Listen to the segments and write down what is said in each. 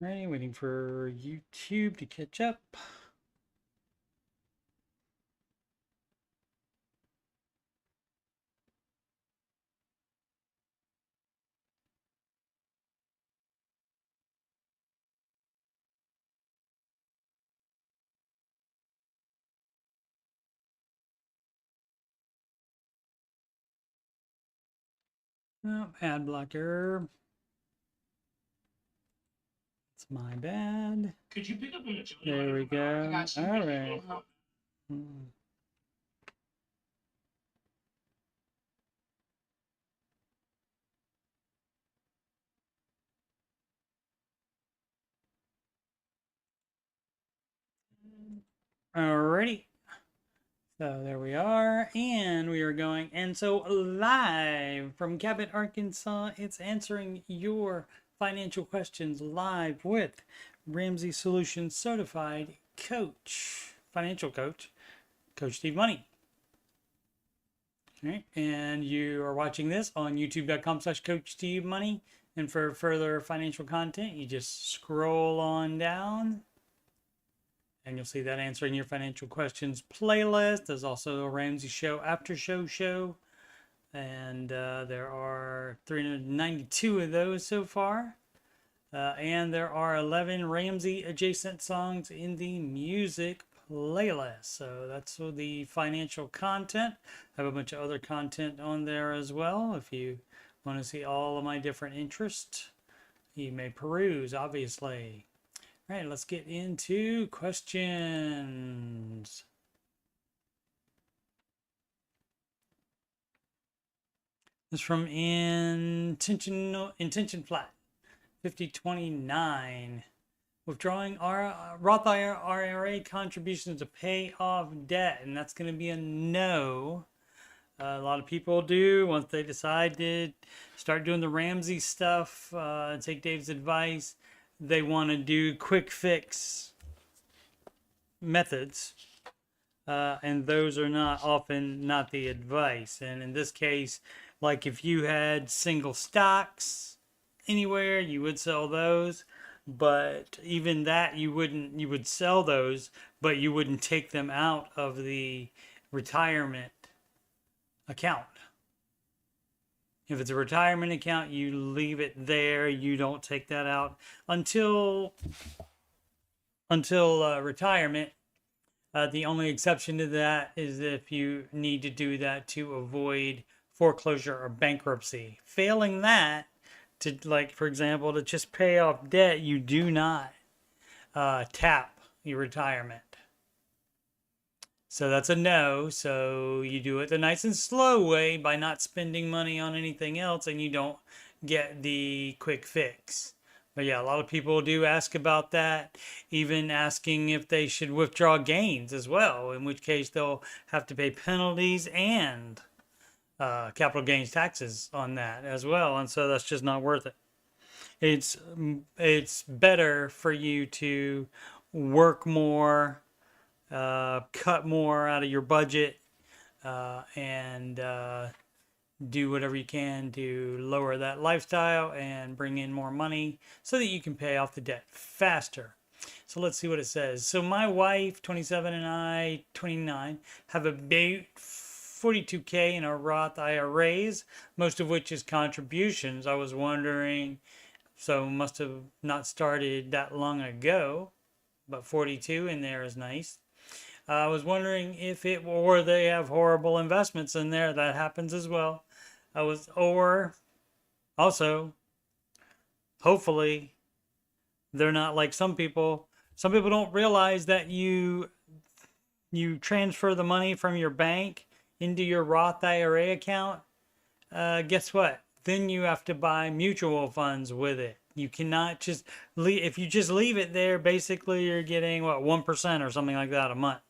Right, waiting for YouTube to catch up. Oh, ad blocker. It's my bad. Could you pick up an agility? There we go. All right. Alrighty. So there we are, and we are going. And so live from Cabot, Arkansas, it's answering your financial questions live with Ramsey Solutions certified coach, financial coach, Coach Steve Money. All right, and you are watching this on youtube.com/Coach Steve Money. And for further financial content, you just scroll on down and you'll see that answering your financial questions playlist. There's also a Ramsey Show after show, and there are 392 of those so far. And there are 11 Ramsey adjacent songs in the music playlist. So that's the financial content. I have a bunch of other content on there as well. If you want to see all of my different interests, you may peruse, obviously. All right, let's get into questions. This is from Intention Flat 5029. Withdrawing our Roth IRA contributions to pay off debt, and that's going to be a no. A lot of people do once they decide to start doing the Ramsey stuff, take Dave's advice. They want to do quick fix methods, and those are not often not the advice. And in this case, like if you had single stocks anywhere, you would sell those. But even that, you would sell those, but you wouldn't take them out of the retirement account. If it's a retirement account, you leave it there. You don't take that out until retirement. The only exception to that is if you need to do that to avoid foreclosure or bankruptcy. Failing that, to like for example, to just pay off debt, you do not tap your retirement. So that's a no. So you do it the nice and slow way by not spending money on anything else, and you don't get the quick fix. But yeah, a lot of people do ask about that, even asking if they should withdraw gains as well, in which case they'll have to pay penalties and capital gains taxes on that as well. And so that's just not worth it. It's better for you to work more, cut more out of your budget, and do whatever you can to lower that lifestyle and bring in more money so that you can pay off the debt faster. So let's see what it says. So my wife, 27, and I, 29, have about 42K in our Roth IRAs, most of which is contributions. I was wondering, so must have not started that long ago, but 42 in there is nice. I was wondering if it, or they have horrible investments in there. That happens as well. Or also, hopefully, they're not like some people. Some people don't realize that you transfer the money from your bank into your Roth IRA account. Guess what? Then you have to buy mutual funds with it. You cannot just leave, if you just leave it there, basically you're getting what, 1% or something like that a month,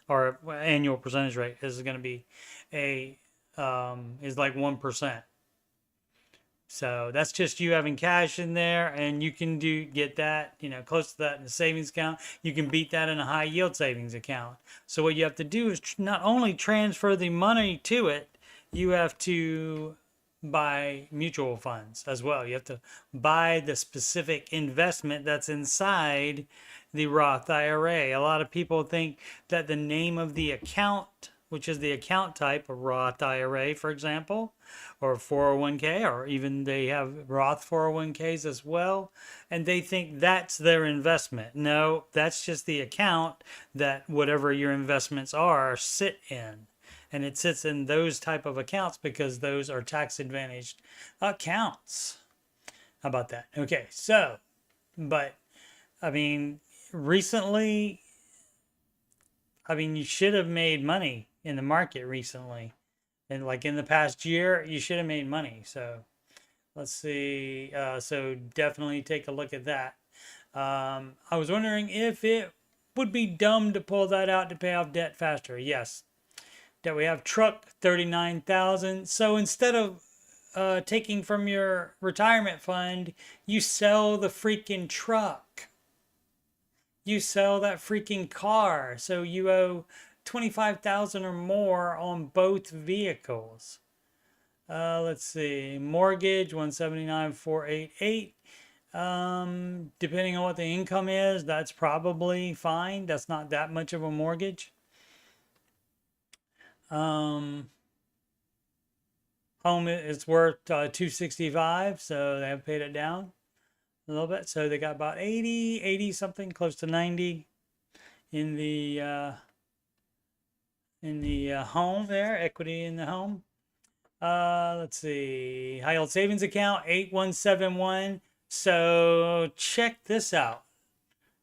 or annual percentage rate is going to be is like 1%. So that's just you having cash in there, and you can get that, close to that in a savings account. You can beat that in a high yield savings account. So what you have to do is not only transfer the money to it, you have to buy mutual funds as well. You have to buy the specific investment that's inside the Roth IRA. A lot of people think that the name of the account, which is the account type, a Roth IRA, for example, or 401k, or even they have Roth 401ks as well, and they think that's their investment. No, that's just the account that whatever your investments are sit in. And it sits in those type of accounts because those are tax advantaged accounts. How about that? Okay, so, but I mean, recently, you should have made money in the market recently. And like in the past year, you should have made money. So let's see. So definitely take a look at that. I was wondering if it would be dumb to pull that out to pay off debt faster. Yes. That we have truck 39,000. So instead of taking from your retirement fund, you sell the freaking truck. You sell that freaking car. So you owe 25,000 or more on both vehicles. Let's see. Mortgage 179,488. Depending on what the income is, that's probably fine. That's not that much of a mortgage. Home is worth 265, so they have paid it down a little bit. So they got about 80 something, close to 90 in the home there, equity in the home. Let's see, high yield savings account 8171. So check this out.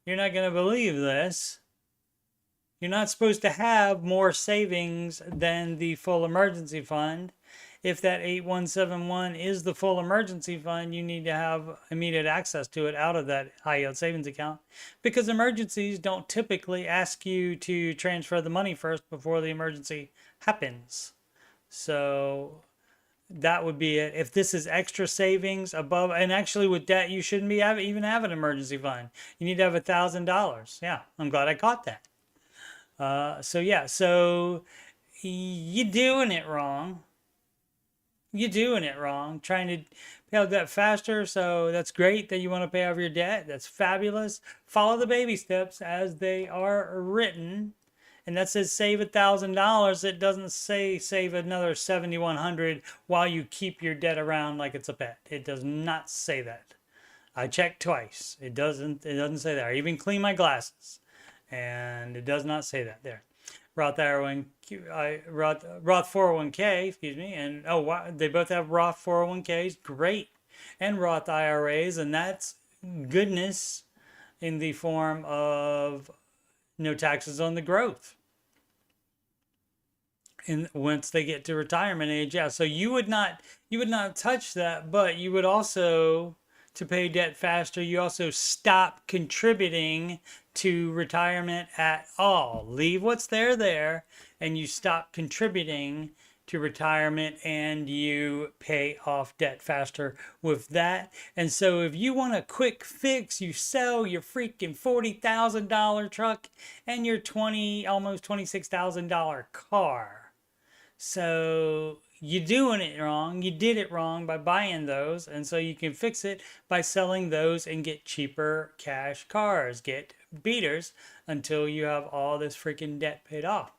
You're not going to believe this. You're not supposed to have more savings than the full emergency fund. If that 8171 is the full emergency fund, you need to have immediate access to it out of that high yield savings account, because emergencies don't typically ask you to transfer the money first before the emergency happens. So that would be it. If this is extra savings above, and actually with debt, you shouldn't be even have an emergency fund. You need to have $1,000. Yeah, I'm glad I caught that. So yeah, so you're doing it wrong. You're doing it wrong, trying to pay off debt faster. So that's great that you want to pay off your debt. That's fabulous. Follow the baby steps as they are written. And that says save $1,000. It doesn't say save another $7,100 while you keep your debt around like it's a pet. It does not say that. I checked twice. It doesn't say that. I even clean my glasses. And it does not say that there. Roth 401k, excuse me, and oh wow, they both have Roth 401ks, great, and Roth IRAs, and that's goodness in the form of no taxes on the growth. And once they get to retirement age, yeah, so you would not touch that, but you would also, to pay debt faster, you also stop contributing to retirement at all. Leave what's there, and you stop contributing to retirement, and you pay off debt faster with that. And so if you want a quick fix, you sell your freaking $40,000 truck and your almost $26,000 car. So you're doing it wrong. You did it wrong by buying those. And so you can fix it by selling those and get cheaper cash cars. Get beaters until you have all this freaking debt paid off.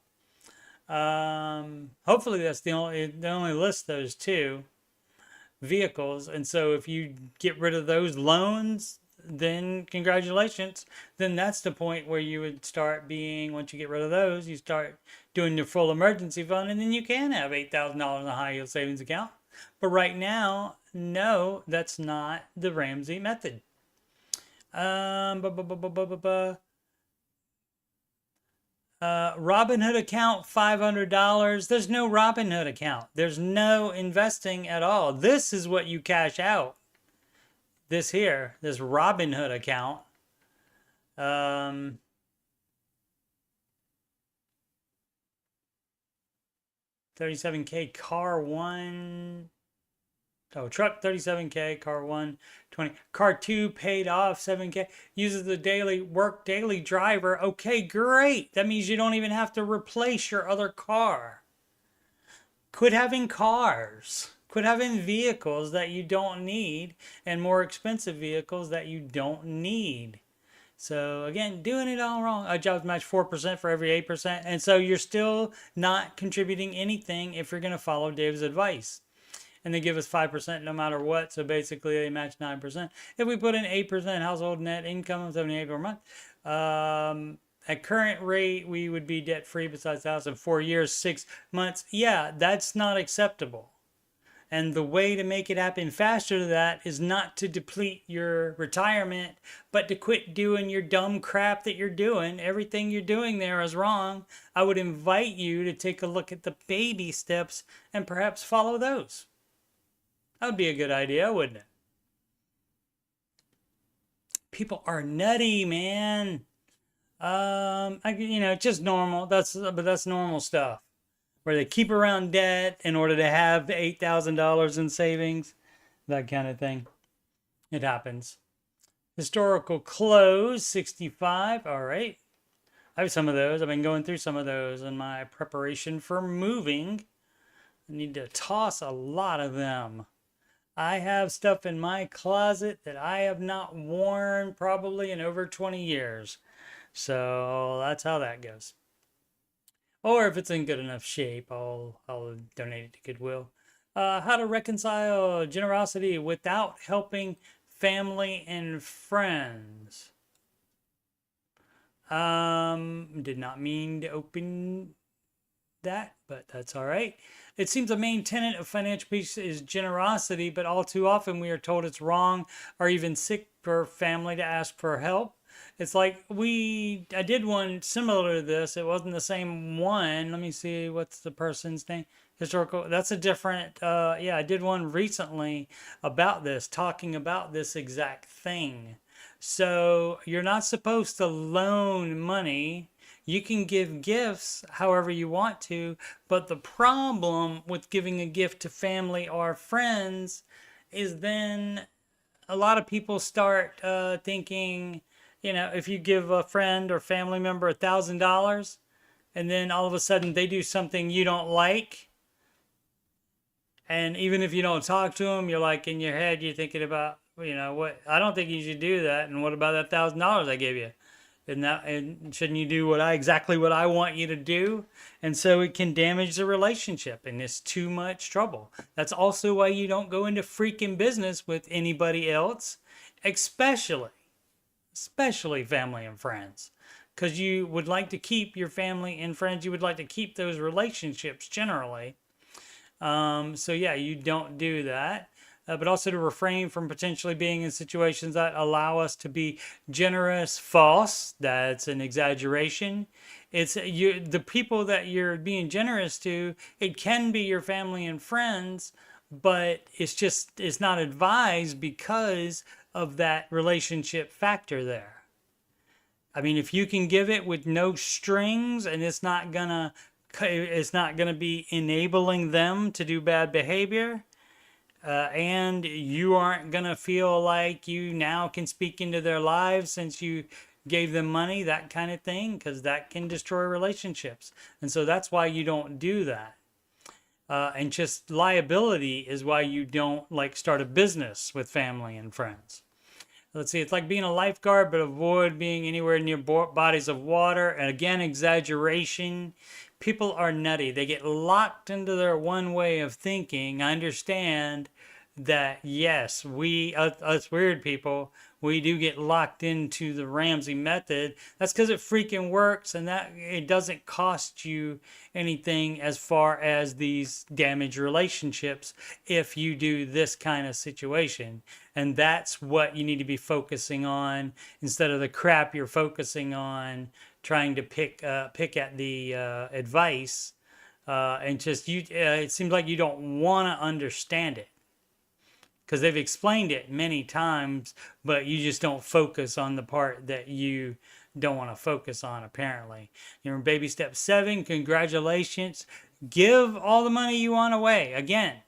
Hopefully that's they only list those two vehicles. And so if you get rid of those loans, then congratulations. Then that's the point where you would start being, once you get rid of those, you start doing your full emergency fund, and then you can have $8,000 in a high yield savings account. But right now, no, that's not the Ramsey method. Robinhood account, $500. There's no Robinhood account. There's no investing at all. This is what you cash out. This here, this Robinhood account. 37K, car one. Oh, truck 37K, car 1 20, car 2 paid off 7K, uses the daily driver. Okay, great. That means you don't even have to replace your other car. Quit having cars. Quit having vehicles that you don't need and more expensive vehicles that you don't need. So again, doing it all wrong. A jobs match 4% for every 8%. And so you're still not contributing anything if you're going to follow Dave's advice. And they give us 5% no matter what. So basically they match 9%. If we put in 8% household net income of 78 per month, at current rate, we would be debt free besides the house in 4 years, 6 months. Yeah, that's not acceptable. And the way to make it happen faster to that is not to deplete your retirement, but to quit doing your dumb crap that you're doing. Everything you're doing there is wrong. I would invite you to take a look at the baby steps and perhaps follow those. That would be a good idea, wouldn't it? People are nutty, man. Just normal. But that's normal stuff. Where they keep around debt in order to have $8,000 in savings, that kind of thing. It happens. Historical close, 65. All right. I have some of those. I've been going through some of those in my preparation for moving. I need to toss a lot of them. I have stuff in my closet that I have not worn probably in over 20 years. So that's how that goes. Or if it's in good enough shape, I'll donate it to Goodwill. How to reconcile generosity without helping family and friends. Did not mean to open that, but that's all right. It seems a main tenet of financial peace is generosity, but all too often we are told it's wrong or even sick for family to ask for help. It's like I did one similar to this. It wasn't the same one. Let me see, what's the person's name? Historical. That's a different, yeah, I did one recently about this, talking about this exact thing. So you're not supposed to loan money. You can give gifts however you want to, but the problem with giving a gift to family or friends is then a lot of people start thinking, if you give a friend or family member $1,000 and then all of a sudden they do something you don't like, and even if you don't talk to them, you're like in your head, you're thinking about, what, I don't think you should do that. And what about that $1,000 I gave you? And shouldn't you do exactly what I want you to do? And so it can damage the relationship, and it's too much trouble. That's also why you don't go into freaking business with anybody else, especially family and friends, because you would like to keep your family and friends. You would like to keep those relationships generally. So yeah, you don't do that. But also to refrain from potentially being in situations that allow us to be generous. False. That's an exaggeration. It's the people that you're being generous to. It can be your family and friends, but it's not advised because of that relationship factor there. I mean, if you can give it with no strings and it's not gonna be enabling them to do bad behavior, and you aren't gonna feel like you now can speak into their lives since you gave them money, that kind of thing, because that can destroy relationships. And so that's why you don't do that. And just liability is why you don't start a business with family and friends. Let's see, it's like being a lifeguard, but avoid being anywhere near bodies of water. And again, exaggeration. People are nutty. They get locked into their one way of thinking. I understand that, yes, us weird people, we do get locked into the Ramsey method. That's because it freaking works, and that it doesn't cost you anything as far as these damaged relationships if you do this kind of situation. And that's what you need to be focusing on instead of the crap you're focusing on, trying to pick at the advice, and just it seems like you don't want to understand it because they've explained it many times, but you just don't focus on the part that you don't want to focus on, apparently. You're in baby step 7. Congratulations. Give all the money you want away. Again,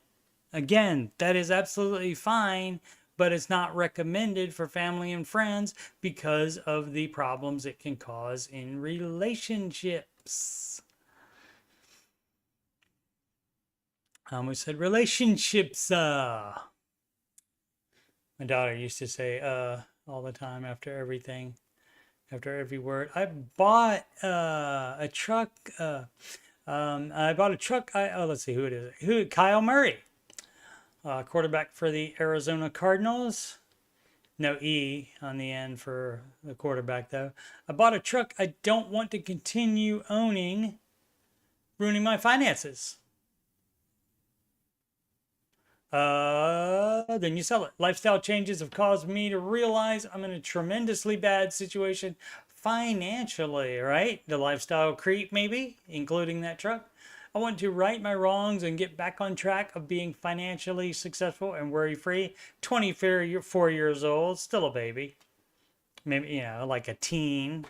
that is absolutely fine, but it's not recommended for family and friends because of the problems it can cause in relationships. I almost said relationships. My daughter used to say all the time after everything, after every word. I bought a truck. I bought a truck. Let's see who it is. Kyle Murray, quarterback for the Arizona Cardinals. No E on the end for the quarterback though. I bought a truck I don't want to continue owning, ruining my finances. Then you sell it. Lifestyle changes have caused me to realize I'm in a tremendously bad situation financially, right? The lifestyle creep, maybe, including that truck. I want to right my wrongs and get back on track of being financially successful and worry free. 24 years old, still a baby. Maybe, you know, like a teen,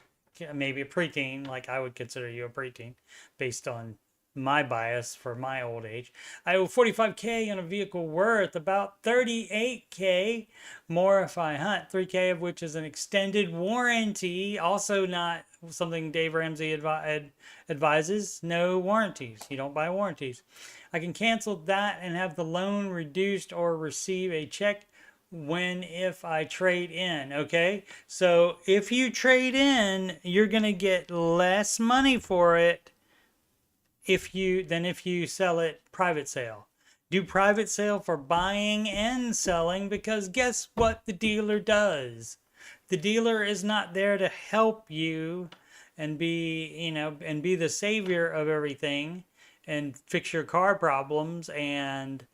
maybe a preteen, like I would consider you a preteen based on my bias for my old age. I owe 45K on a vehicle worth about 38K more if I hunt, 3K of which is an extended warranty. Also not something Dave Ramsey advises. No warranties. You don't buy warranties. I can cancel that and have the loan reduced or receive a check if I trade in. Okay, so if you trade in, you're gonna get less money for it if you sell it private sale. Do private sale for buying and selling, because guess what the dealer does? The dealer is not there to help you and be the savior of everything and fix your car problems and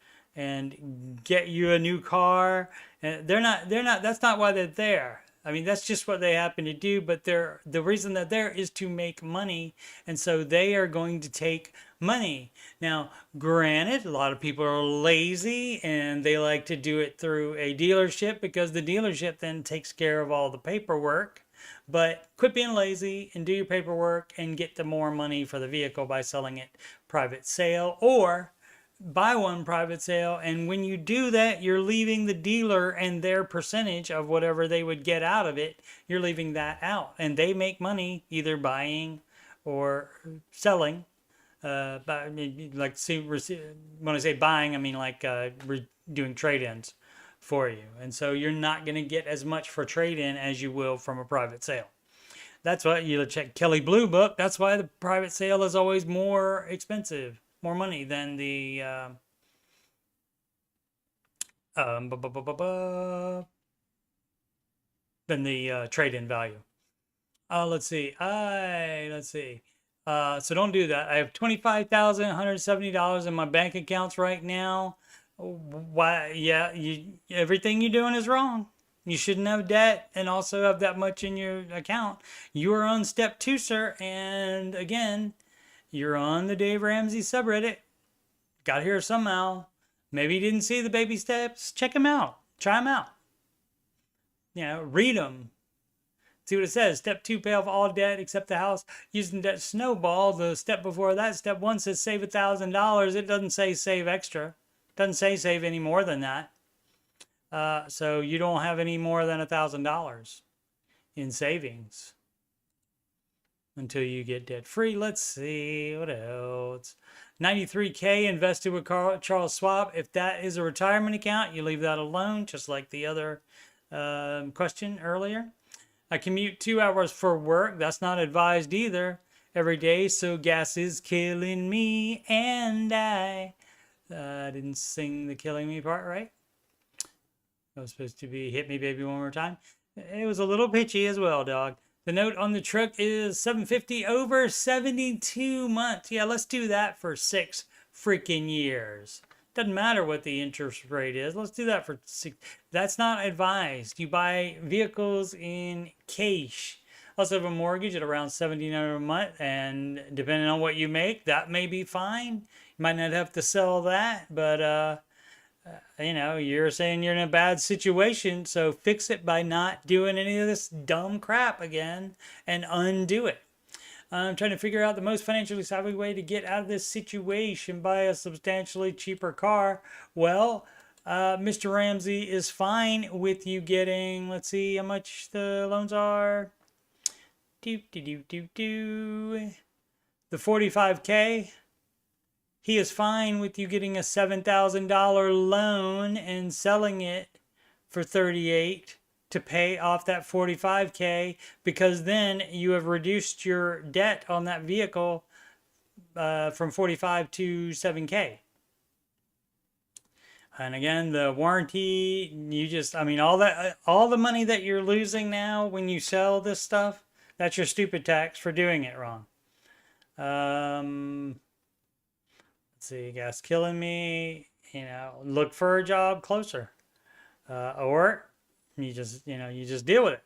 get you a new car. And that's not why they're there. I mean, that's just what they happen to do, but the reason they're there is to make money, and so they are going to take money. Now, granted, a lot of people are lazy and they like to do it through a dealership because the dealership then takes care of all the paperwork. But quit being lazy and do your paperwork and get the more money for the vehicle by selling it private sale, or buy one private sale, and when you do that, you're leaving the dealer and their percentage of whatever they would get out of it, you're leaving that out, and they make money either buying or selling. Like, see, when I say buying, I mean like doing trade-ins for you, and so you're not going to get as much for trade-in as you will from a private sale. That's why you check Kelley Blue Book. That's why the private sale is always more expensive, more money than the trade-in value. Let's see. So don't do that. I have $25,170 in my bank accounts right now. Why? Yeah, everything you're doing is wrong. You shouldn't have debt and also have that much in your account. You are on step 2, sir. And again, you're on the Dave Ramsey subreddit. Got here somehow. Maybe you didn't see the baby steps. Check them out. Try them out. Read them. See what it says. Step 2, pay off all debt except the house using that snowball. The step before that, step 1 says save $1,000. It doesn't say save extra. It doesn't say save any more than that. So you don't have any more than $1,000 in savings until you get debt free. Let's see what else. 93K invested with Charles Schwab. If that is a retirement account, you leave that alone, just like the other question earlier. I commute 2 hours for work. That's not advised either every day, so gas is killing me, and I didn't sing the killing me part right. That was supposed to be hit me baby one more time. It was a little pitchy as well, dog. The note on the truck is $750 over 72 months. Yeah, let's do that for 6 freaking years. Doesn't matter what the interest rate is. Let's do that for 6. That's not advised. You buy vehicles in cash. Also have a mortgage at around $79 a month, and depending on what you make, that may be fine. You might not have to sell that, but you're saying you're in a bad situation, so fix it by not doing any of this dumb crap again and undo it. I'm trying to figure out the most financially savvy way to get out of this situation. Buy a substantially cheaper car. Well, Mr. Ramsey is fine with you getting, let's see how much the loans are. The 45K. he is fine with you getting a $7,000 loan and selling it for 38 to pay off that 45K, because then you have reduced your debt on that vehicle from 45 to 7K. And again, the warranty, you just, I mean, all the money that you're losing now when you sell this stuff, that's your stupid tax for doing it wrong. Let's see, gas killing me. You know, look for a job closer, or you just deal with it.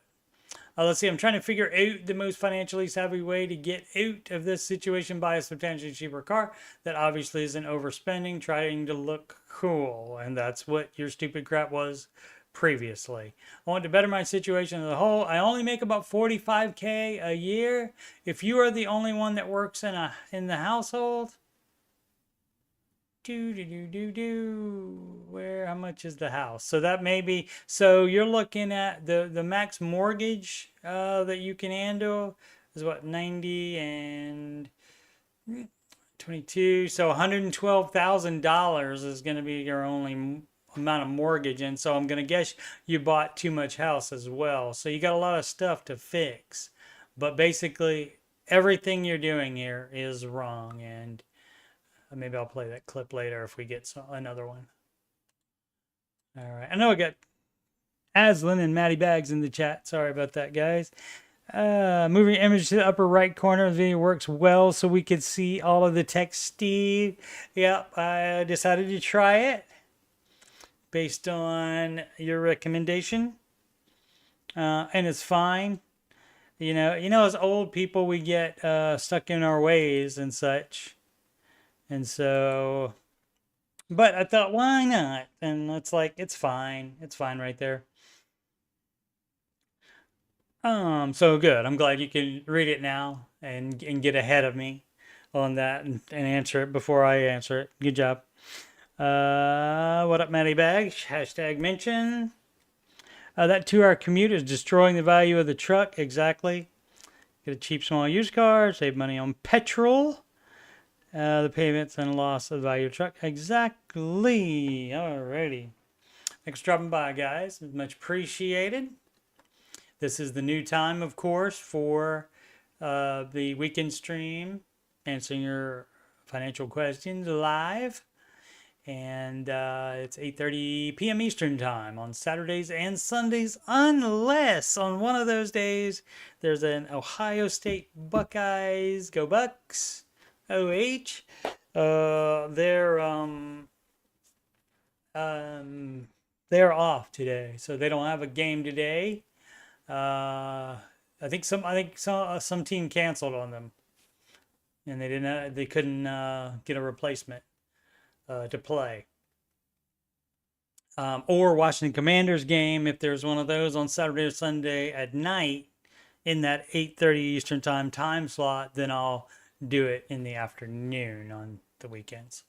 Let's see, I'm trying to figure out the most financially savvy way to get out of this situation. Buy a substantially cheaper car that obviously isn't overspending, trying to look cool. And that's what your stupid crap was previously. I want to better my situation as a whole. I only make about 45K a year. If you are the only one that works in the household, how much is the house? So that may be, so you're looking at the max mortgage that you can handle is what, 90 and 22. So $112,000 is going to be your only amount of mortgage. And so I'm going to guess you bought too much house as well. So you got a lot of stuff to fix. But basically, everything you're doing here is wrong. And maybe I'll play that clip later if we get another one. All right. I know I got Aslan and Matty Bags in the chat. Sorry about that, guys. Moving image to the upper right corner of the video works well so we could see all of the text, Steve. Yep, I decided to try it based on your recommendation. And it's fine. You know, as old people, we get stuck in our ways and such. And so, but I thought, why not? And it's like, it's fine. It's fine right there. So good. I'm glad you can read it now and get ahead of me on that and answer it before I answer it. Good job. What up, Matty Bags? Hashtag mention. That 2-hour commute is destroying the value of the truck. Exactly. Get a cheap small used car, save money on petrol. The payments and loss of the value of the truck. Exactly. Alrighty. Thanks for dropping by, guys. Much appreciated. This is the new time, of course, for the weekend stream, answering your financial questions live. And it's 8:30 p.m. Eastern time on Saturdays and Sundays, unless on one of those days there's an Ohio State Buckeyes, go Bucks, OH. They're off today, so they don't have a game today. I think some team canceled on them, and they couldn't get a replacement to play. Or Washington Commanders game, if there's one of those on Saturday or Sunday at night in that 8:30 Eastern time slot, then I'll do it in the afternoon on the weekends.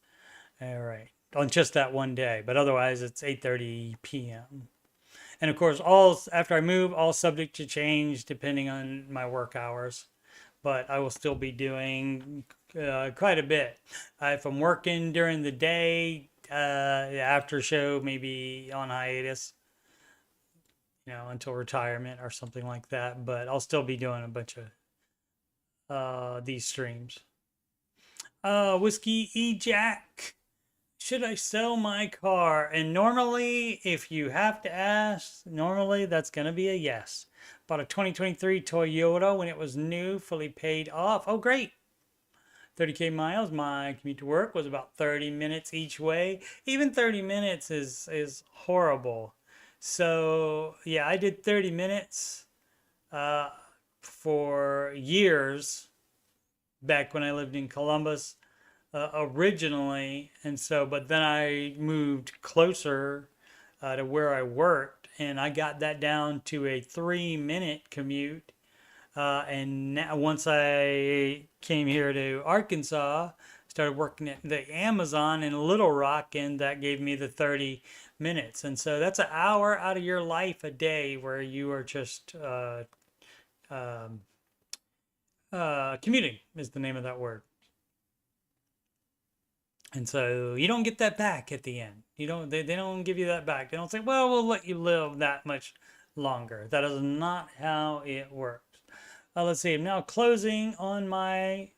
All right, on just that one day, but otherwise it's 8:30 p.m. And of course, after I move, all subject to change depending on my work hours. But I will still be doing quite a bit. If I'm working during the day, the after show may be on hiatus, until retirement or something like that. But I'll still be doing a bunch of these streams. Whiskey E-Jack. Should I sell my car? And normally, if you have to ask, normally that's going to be a yes. Bought a 2023 Toyota when it was new, fully paid off. Oh, great. 30K miles. My commute to work was about 30 minutes each way. Even 30 minutes is horrible. So, yeah, I did 30 minutes for years back when I lived in Columbus. Originally, and so, but then I moved closer to where I worked, and I got that down to a 3-minute commute. And now, once I came here to Arkansas, started working at the Amazon in Little Rock, and that gave me the 30 minutes. And so that's an hour out of your life a day where you are just commuting is the name of that word. And so you don't get that back at the end. You don't, they don't give you that back. They don't say, well, we'll let you live that much longer. That is not how it works. Let's see, I'm now closing on my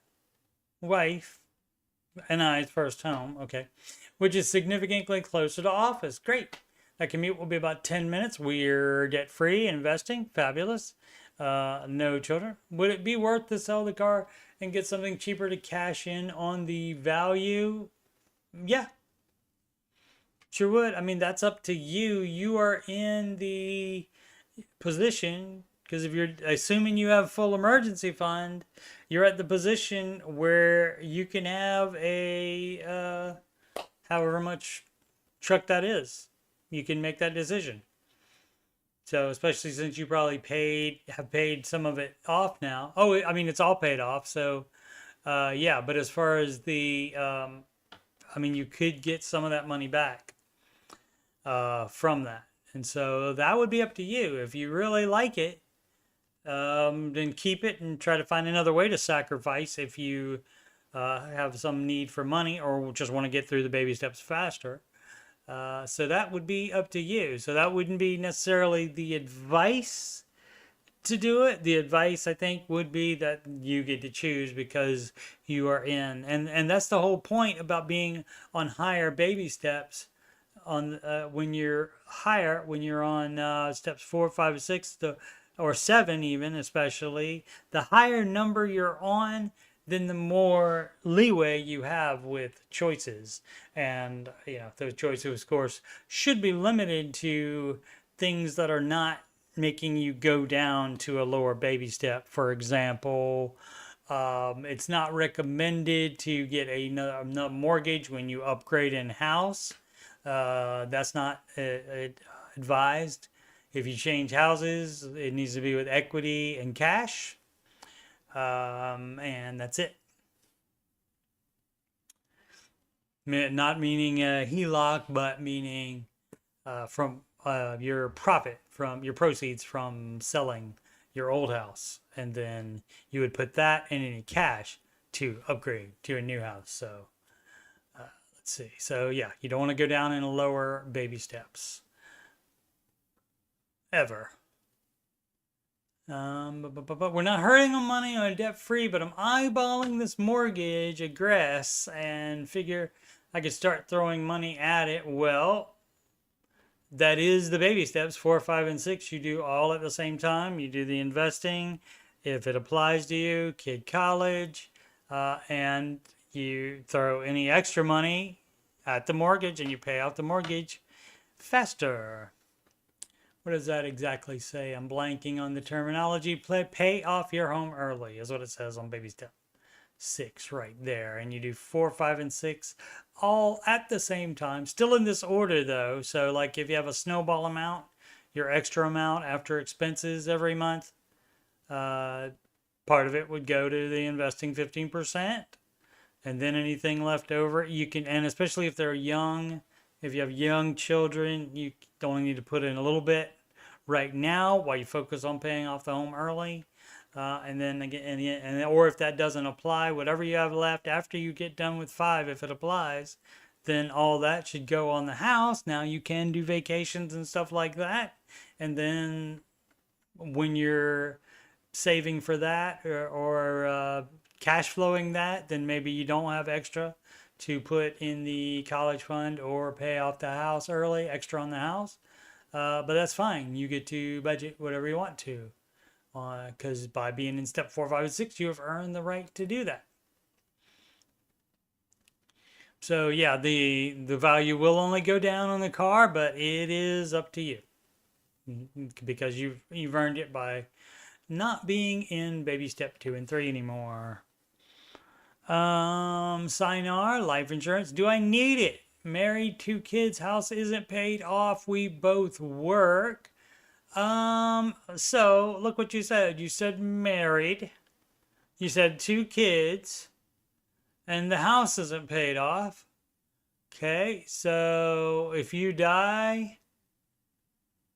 wife and I's first home, okay, which is significantly closer to office. Great. That commute will be about 10 minutes. We're debt free, investing, fabulous. No children. Would it be worth to sell the car and get something cheaper to cash in on the value? Yeah, sure would. I mean, that's up to you. You are in the position, because if you're assuming you have full emergency fund, you're at the position where you can have a however much truck that is. You can make that decision. So especially since you probably have paid some of it off now. Oh, I mean, it's all paid off. So yeah, but as far as the I mean, you could get some of that money back from that. And so that would be up to you. If you really like it, then keep it and try to find another way to sacrifice if you have some need for money or just want to get through the baby steps faster. So that would be up to you. So that wouldn't be necessarily the advice to do it. The advice, I think, would be that you get to choose because you are in. And that's the whole point about being on higher baby steps. On when you're higher, when you're on steps 4, 5, or 6, or 7 even, especially, the higher number you're on, then the more leeway you have with choices. And, you know, those choices, of course, should be limited to things that are not making you go down to a lower baby step. For example, it's not recommended to get another mortgage when you upgrade in house. That's not advised. If you change houses, it needs to be with equity and cash. And that's it. Not meaning a HELOC, but meaning from your profit, from your proceeds from selling your old house. And then you would put that in any cash to upgrade to a new house. So let's see. So yeah, you don't want to go down in lower baby steps. Ever. But we're not hurting on money on debt free, but I'm eyeballing this mortgage aggress and figure I could start throwing money at it. Well, that is the baby steps 4, 5, and 6. You do all at the same time. You do the investing if it applies to you, kid college, and you throw any extra money at the mortgage and you pay off the mortgage faster. What does that exactly say? I'm blanking on the terminology. Pay off your home early is what it says on baby step 6 right there. And you do 4, 5, and 6 all at the same time. Still in this order though. So like if you have a snowball amount, your extra amount after expenses every month, part of it would go to the investing 15%. And then anything left over, you can, and especially if they're young, if you have young children, you only need to put in a little bit right now while you focus on paying off the home early. And then again, or if that doesn't apply, whatever you have left after you get done with 5, if it applies, then all that should go on the house. Now you can do vacations and stuff like that. And then when you're saving for that or cash flowing that, then maybe you don't have extra to put in the college fund or pay off the house early, extra on the house. But that's fine. You get to budget whatever you want to. Because by being in step 4, 5, and 6, you have earned the right to do that. So yeah, the value will only go down on the car, but it is up to you. Because you've earned it by not being in baby step 2 and 3 anymore. Sinar, life insurance. Do I need it? Married, 2 kids, house isn't paid off. We both work. So look what you said. You said married. You said 2 kids. And the house isn't paid off. Okay, so if you die,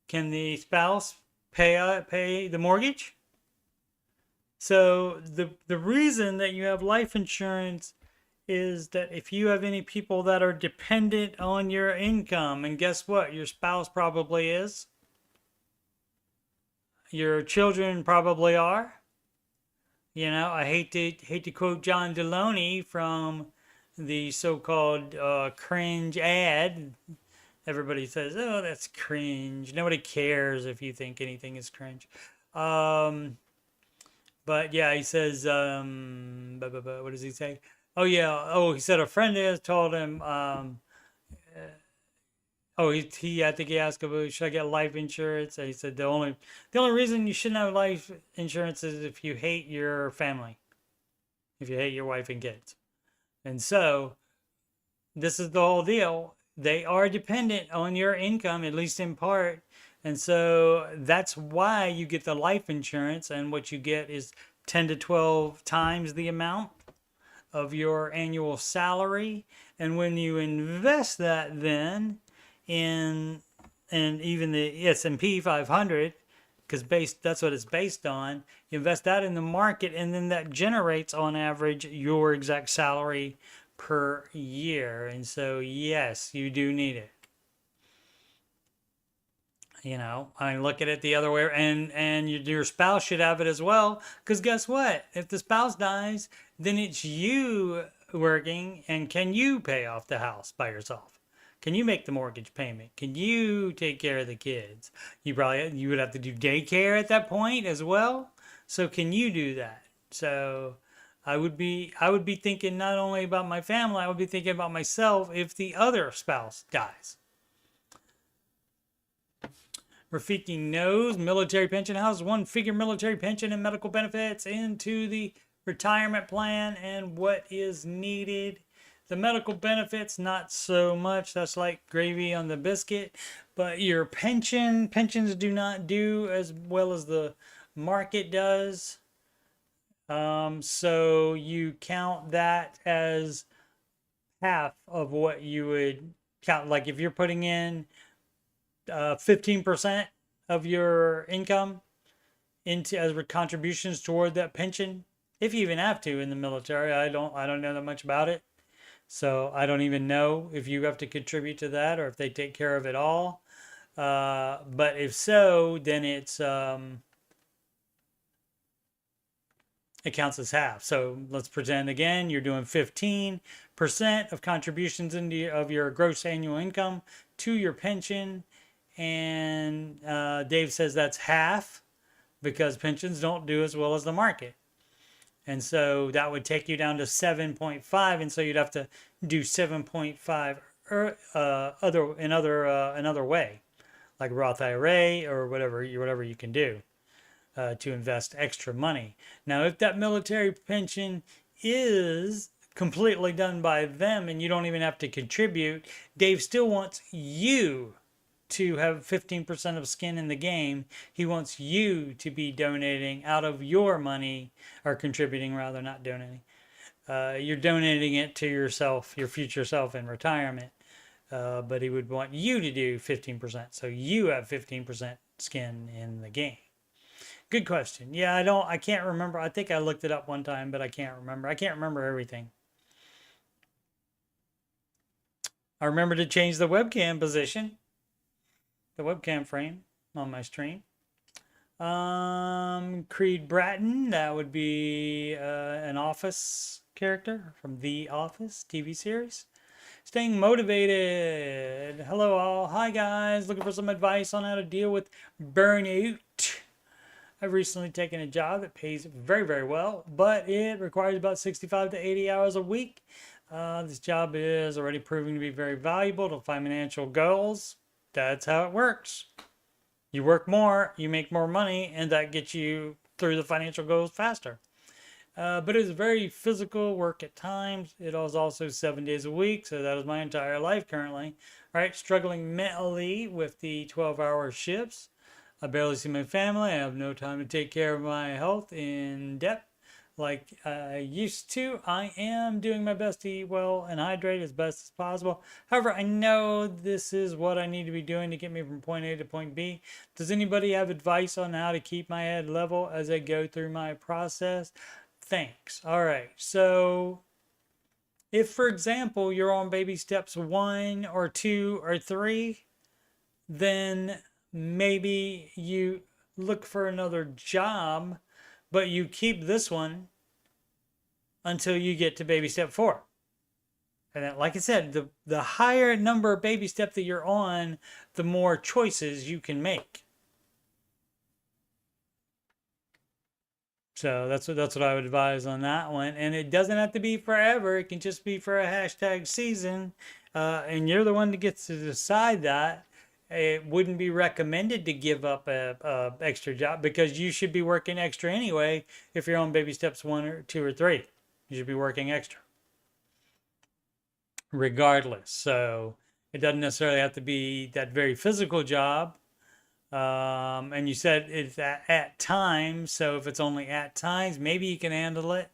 can the spouse pay the mortgage? So the reason that you have life insurance is that if you have any people that are dependent on your income, and guess what? Your spouse probably is. Your children probably are. You know, I hate to quote John Deloney from the so-called cringe ad. Everybody says, "Oh, that's cringe." Nobody cares if you think anything is cringe. Um, but yeah, he says, what does he say? Oh yeah, oh he said a friend has told him, oh I think he asked about should I get life insurance, and he said the only reason you shouldn't have life insurance is if you hate your family, if you hate your wife and kids, and so this is the whole deal. They are dependent on your income, at least in part. And so that's why you get the life insurance. And what you get is 10 to 12 times the amount of your annual salary. And when you invest that then in, and even the S&P 500, because that's what it's based on, you invest that in the market, and then that generates on average your exact salary per year. And so yes, you do need it. You know, I look at it the other way, and your spouse should have it as well, because guess what? If the spouse dies, then it's you working, and can you pay off the house by yourself? Can you make the mortgage payment? Can you take care of the kids? You would have to do daycare at that point as well. So can you do that? So I would be thinking not only about my family, I would be thinking about myself if the other spouse dies. Rafiki knows military pension houses one-figure military pension and medical benefits into the retirement plan and what is needed. The medical benefits, not so much. That's like gravy on the biscuit. But your pensions do not do as well as the market does. So you count that as half of what you would count. Like if you're putting in 15% of your income into as contributions toward that pension, if you even have to in the military. I don't know that much about it, so I don't even know if you have to contribute to that or if they take care of it all. But if so, then it counts as half. So let's pretend again you're doing 15% of contributions of your gross annual income to your pension. And Dave says that's half because pensions don't do as well as the market. And so that would take you down to 7.5. And so you'd have to do 7.5 another way, like Roth IRA or whatever you can do to invest extra money. Now, if that military pension is completely done by them and you don't even have to contribute, Dave still wants you to have 15% of skin in the game. He wants you to be donating out of your money, or contributing rather, not donating. You're donating it to yourself, your future self in retirement. But he would want you to do 15%. So you have 15% skin in the game. Good question. Yeah, I can't remember. I think I looked it up one time, but I can't remember. I can't remember everything. I remember to change the webcam position, the webcam frame on my stream. Creed Bratton, that would be an Office character from The Office TV series. Staying motivated. Hello all. Hi guys. Looking for some advice on how to deal with burnout. I've recently taken a job that pays very, very well, but it requires about 65 to 80 hours a week. This job is already proving to be very valuable to financial goals. That's how it works. You work more, you make more money, and that gets you through the financial goals faster. But it's very physical work at times. It is also 7 days a week, so that is my entire life currently. All right, struggling mentally with the 12-hour shifts. I barely see my family. I have no time to take care of my health in depth like I used to. I am doing my best to eat well and hydrate as best as possible. However, I know this is what I need to be doing to get me from point A to point B. Does anybody have advice on how to keep my head level as I go through my process? Thanks. All right. So If, for example, you're on baby steps 1 or 2 or 3, then maybe you look for another job, but you keep this one until you get to baby step 4. And then, like I said, the higher number of baby steps that you're on, the more choices you can make. So that's what I would advise on that one. And it doesn't have to be forever. It can just be for a hashtag season. And you're the one that gets to decide that. It wouldn't be recommended to give up a extra job because you should be working extra anyway. If you're on baby steps 1 or 2 or 3, you should be working extra regardless. So it doesn't necessarily have to be that very physical job. And you said it's at times, so if it's only at times, maybe you can handle it.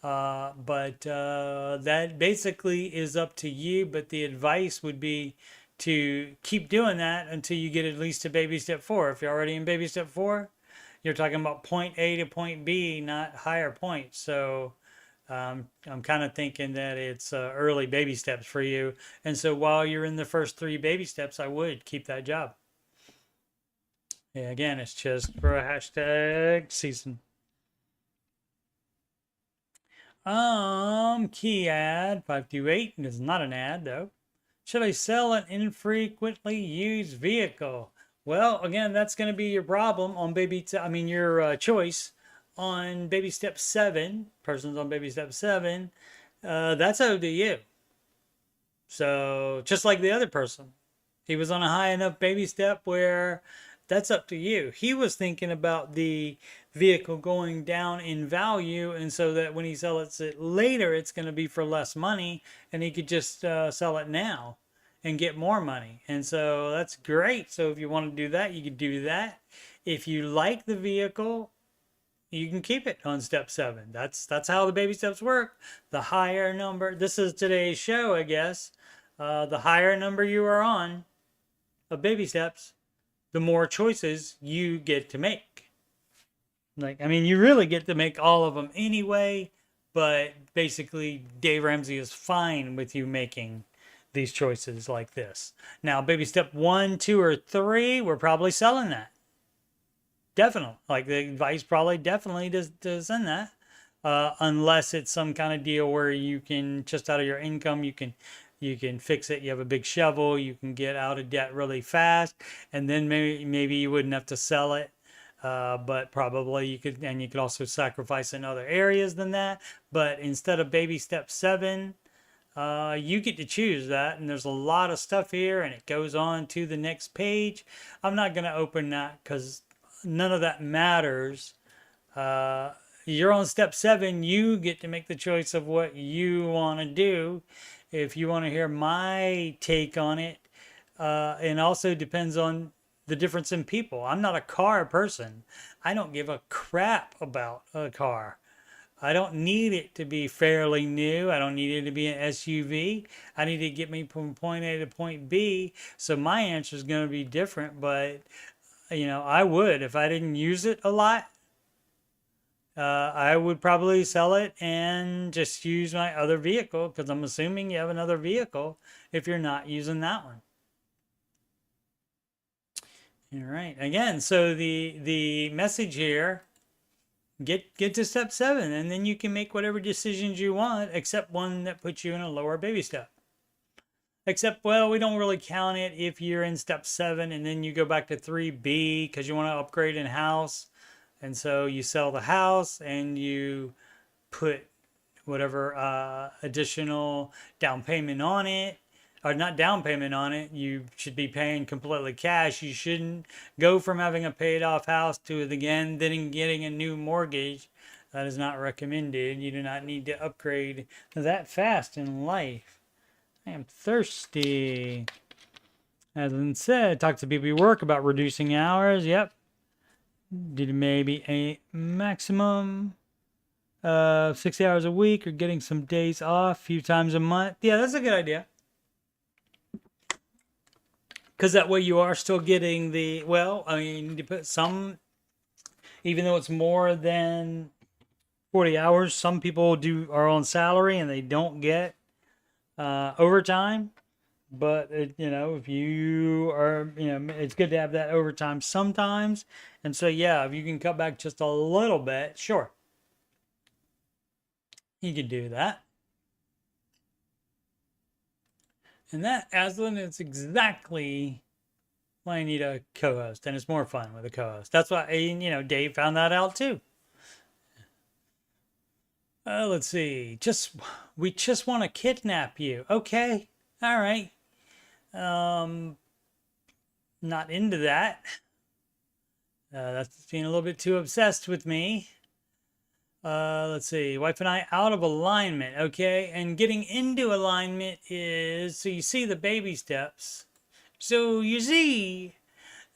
But that basically is up to you. But the advice would be to keep doing that until you get at least to baby step 4. If you're already in baby step 4, you're talking about point A to point B, not higher points. So I'm kind of thinking that it's early baby steps for you. And so while you're in the first 3 baby steps, I would keep that job. Yeah, again, it's just for a hashtag season. Key ad 528 is not an ad though. Should I sell an infrequently used vehicle? Well, again, that's going to be your problem on your choice on baby step 7. Person's on baby step 7. That's owed to you. So just like the other person, he was on a high enough baby step where that's up to you. He was thinking about the vehicle going down in value, and so that when he sells it later, it's going to be for less money, and he could just sell it now and get more money. And so that's great. So if you want to do that, you could do that. If you like the vehicle, you can keep it on step 7. That's how the baby steps work. The higher number, this is today's show, I guess. The higher number you are on of baby steps, the more choices you get to make. You really get to make all of them anyway, but basically Dave Ramsey is fine with you making these choices like this. Now, baby step 1, 2, or 3, we're probably selling that. Definitely. Like the advice probably definitely does send that. Unless it's some kind of deal where you can, just out of your income, you can fix it. You have a big shovel, you can get out of debt really fast, and then maybe you wouldn't have to sell it. But probably you could, and you could also sacrifice in other areas than that. But instead of baby step 7, you get to choose that, and there's a lot of stuff here, and it goes on to the next page. I'm not going to open that because none of that matters. You're on step 7. You get to make the choice of what you want to do. If you want to hear my take on it, and also depends on the difference in people. I'm not a car person. I don't give a crap about a car. I don't need it to be fairly new. I don't need it to be an SUV. I need to get me from point A to point B. So my answer is going to be different, but I would, if I didn't use it a lot, I would probably sell it and just use my other vehicle, because I'm assuming you have another vehicle if you're not using that one. All right. Again, so the message here, get to step 7, and then you can make whatever decisions you want, except one that puts you in a lower baby step. Except, well, we don't really count it if you're in step 7 and then you go back to 3B because you want to upgrade in house. And so you sell the house and you put whatever additional down payment on it. Or not down payment on it. You should be paying completely cash. You shouldn't go from having a paid off house to then getting a new mortgage. That is not recommended. You do not need to upgrade that fast in life. I am thirsty. As I said, talk to people you work about reducing hours. Yep. Did maybe a maximum of 60 hours a week, or getting some days off a few times a month. Yeah, that's a good idea. Because that way you are still getting the, well, you need to put some, even though it's more than 40 hours. Some people are on salary and they don't get overtime. But if you are, it's good to have that overtime sometimes. And so, yeah, if you can cut back just a little bit, sure, you can do that. And that, Aslan, is exactly why I need a co-host, and it's more fun with a co-host. That's why, Dave found that out too. Let's see. We just want to kidnap you. Okay. All right. Not into that. That's being a little bit too obsessed with me. Let's see. Wife and I out of alignment. Okay. And getting into alignment is, so you see the baby steps. So you see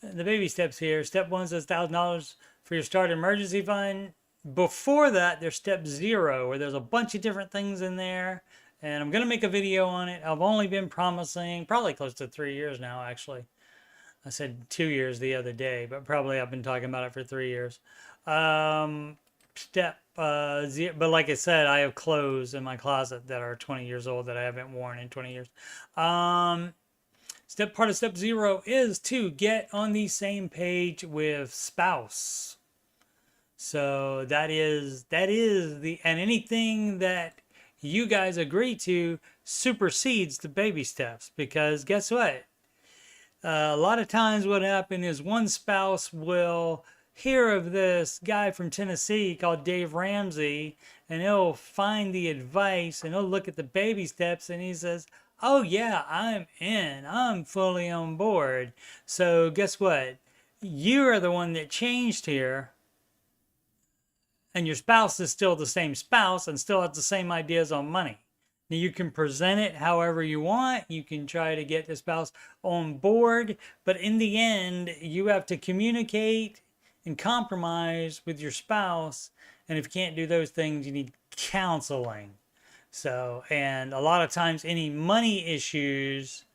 the baby steps here. Step 1 says $1,000 for your start emergency fund. Before that, there's step 0, where there's a bunch of different things in there. And I'm going to make a video on it. I've only been promising, probably close to 3 years now, actually. I said 2 years the other day, but probably I've been talking about it for 3 years. Step 0, but like I said, I have clothes in my closet that are 20 years old that I haven't worn in 20 years. Part of step 0 is to get on the same page with spouse. So that is and anything that you guys agree to supersedes the baby steps, because guess what? A lot of times what happens is one spouse will hear of this guy from Tennessee called Dave Ramsey, and he'll find the advice and he'll look at the baby steps and he says, oh yeah, I'm in. I'm fully on board. So guess what? You are the one that changed here. And your spouse is still the same spouse and still has the same ideas on money. Now, you can present it however you want. You can try to get the spouse on board. But in the end, you have to communicate and compromise with your spouse. And if you can't do those things, you need counseling. So, and a lot of times, any money issues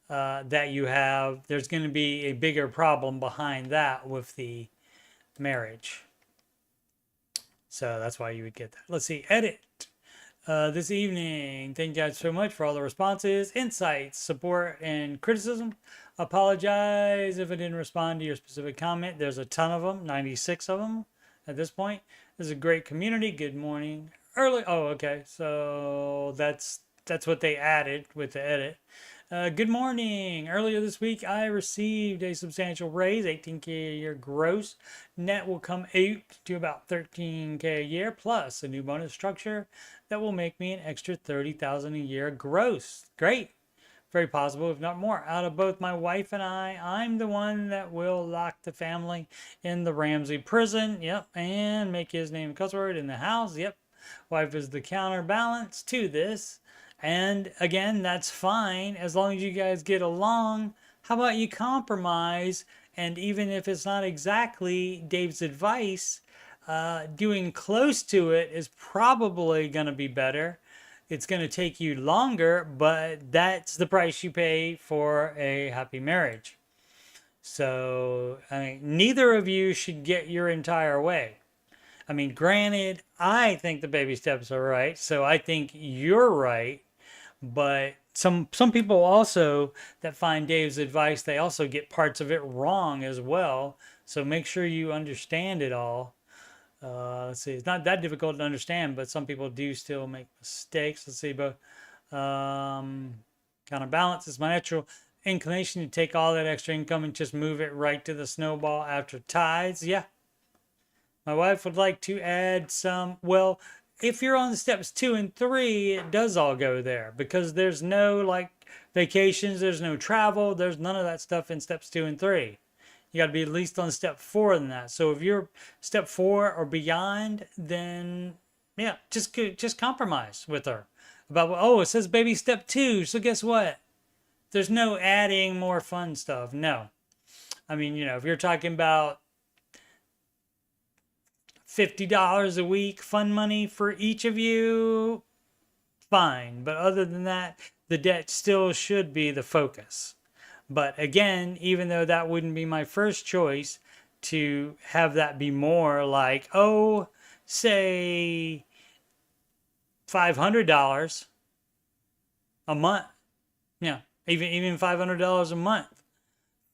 that you have, there's going to be a bigger problem behind that with the marriage. So that's why you would get that. Let's see, edit. This evening, thank you guys so much for all the responses, insights, support, and criticism. Apologize if I didn't respond to your specific comment. There's a ton of them, 96 of them at this point. This is a great community. Good morning. Early. Oh, okay. So that's what they added with the edit. Good morning. Earlier this week, I received a substantial raise, $18K a year gross. Net will come out to about $13K a year, plus a new bonus structure that will make me an extra $30,000 a year gross. Great. Very possible, if not more. Out of both my wife and I'm the one that will lock the family in the Ramsey prison. Yep. And make his name cuss word in the house. Yep. Wife is the counterbalance to this. And again, that's fine as long as you guys get along. How about you compromise? And even if it's not exactly Dave's advice, doing close to it is probably going to be better. It's going to take you longer, but that's the price you pay for a happy marriage. So, I mean, neither of you should get your entire way. I mean, granted, I think the baby steps are right, so I think you're right. But some people also that find Dave's advice, they also get parts of it wrong as well. So make sure you understand it all. Let's see, it's not that difficult to understand, but some people do still make mistakes. Let's see, but counterbalance is my natural inclination to take all that extra income and just move it right to the snowball after tithes. Yeah. My wife would like to add some, well, if you're on steps 2 and 3, it does all go there because there's no like vacations, there's no travel, there's none of that stuff in steps 2 and 3. You got to be at least on step 4 than that. So if you're step 4 or beyond, then yeah, just compromise with her about, oh, it says baby step 2. So guess what? There's no adding more fun stuff. No. I mean, if you're talking about $50 a week fun money for each of you, fine. But other than that, the debt still should be the focus. But again, even though that wouldn't be my first choice, to have that be more like, oh, say $500 a month. Yeah, even $500 a month,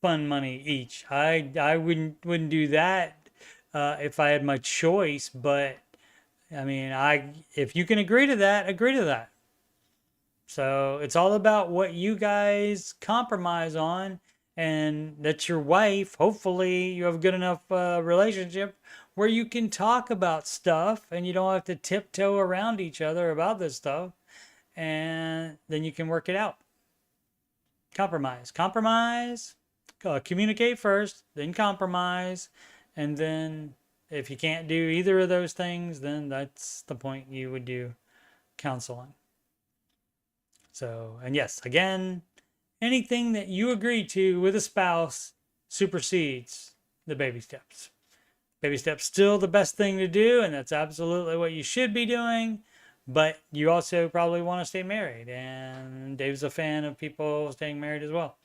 fund money each. I wouldn't do that if I had my choice, but I mean, if you can agree to that, agree to that. So it's all about what you guys compromise on, and that's your wife. Hopefully, you have a good enough relationship where you can talk about stuff and you don't have to tiptoe around each other about this stuff, and then you can work it out. Compromise, communicate first, then compromise, and then if you can't do either of those things, then that's the point you would do counseling. So, and yes, again, anything that you agree to with a spouse supersedes the baby steps. Baby steps still the best thing to do, and that's absolutely what you should be doing. But you also probably want to stay married, and Dave's a fan of people staying married as well.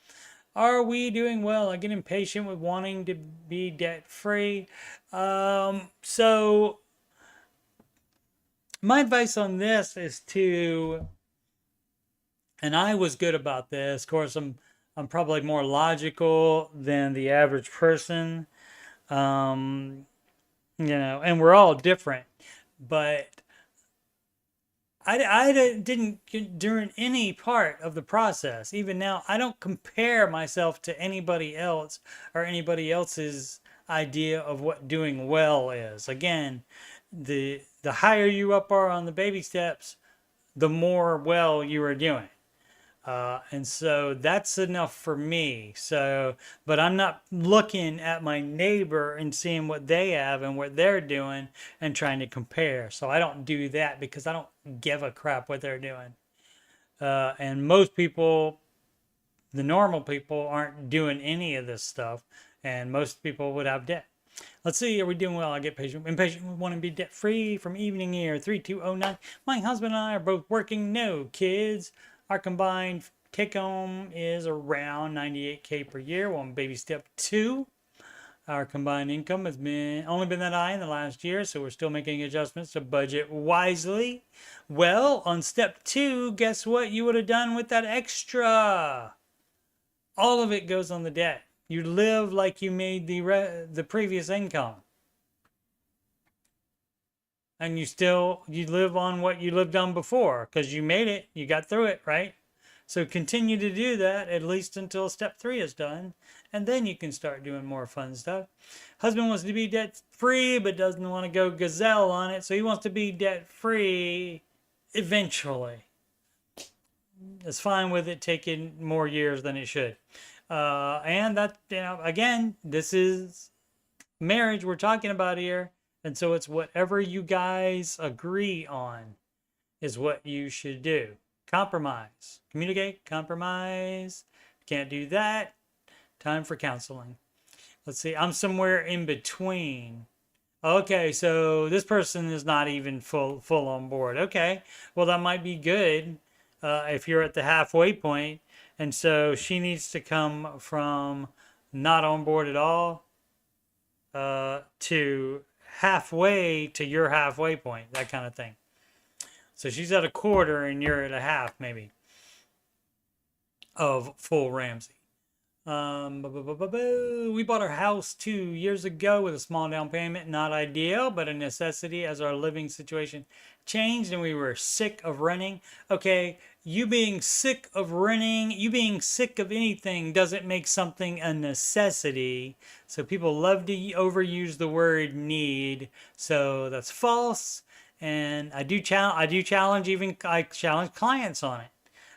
Are we doing well? I get impatient with wanting to be debt free. So my advice on this is to, and I was good about this. Of course, I'm probably more logical than the average person. And we're all different, but I didn't, during any part of the process, even now, I don't compare myself to anybody else or anybody else's idea of what doing well is. Again, the higher you up are on the baby steps, the more well you are doing. And so that's enough for me. So, but I'm not looking at my neighbor and seeing what they have and what they're doing and trying to compare. So I don't do that because I don't give a crap what they're doing. And most people, the normal people, aren't doing any of this stuff. And most people would have debt. Let's see, are we doing well? I get impatient with wanting to be debt free from evening year 3209. My husband and I are both working, no kids. Our combined take home is around $98K per year. We're on baby step 2. Our combined income has only been that high in the last year, so we're still making adjustments to budget wisely. Well, on step 2, guess what you would have done with that extra? All of it goes on the debt. You live like you made the previous income. And you live on what you lived on before because you made it, you got through it, right? So continue to do that at least until step 3 is done, and then you can start doing more fun stuff. Husband wants to be debt free but doesn't want to go gazelle on it, so he wants to be debt free eventually. It's fine with it taking more years than it should. And that, again, this is marriage we're talking about here. And so it's whatever you guys agree on is what you should do. Compromise. Communicate, compromise. Can't do that. Time for counseling. Let's see. I'm somewhere in between. Okay, so this person is not even full on board. Okay, well, that might be good if you're at the halfway point. And so she needs to come from not on board at all to halfway to your halfway point, that kind of thing. So she's at a quarter and you're at a half maybe of full Ramsey. We bought our house 2 years ago with a small down payment. Not ideal, but a necessity as our living situation changed and we were sick of renting. Okay, you being sick of renting, you being sick of anything doesn't make something a necessity. So people love to overuse the word need. So that's false. And I challenge clients on it.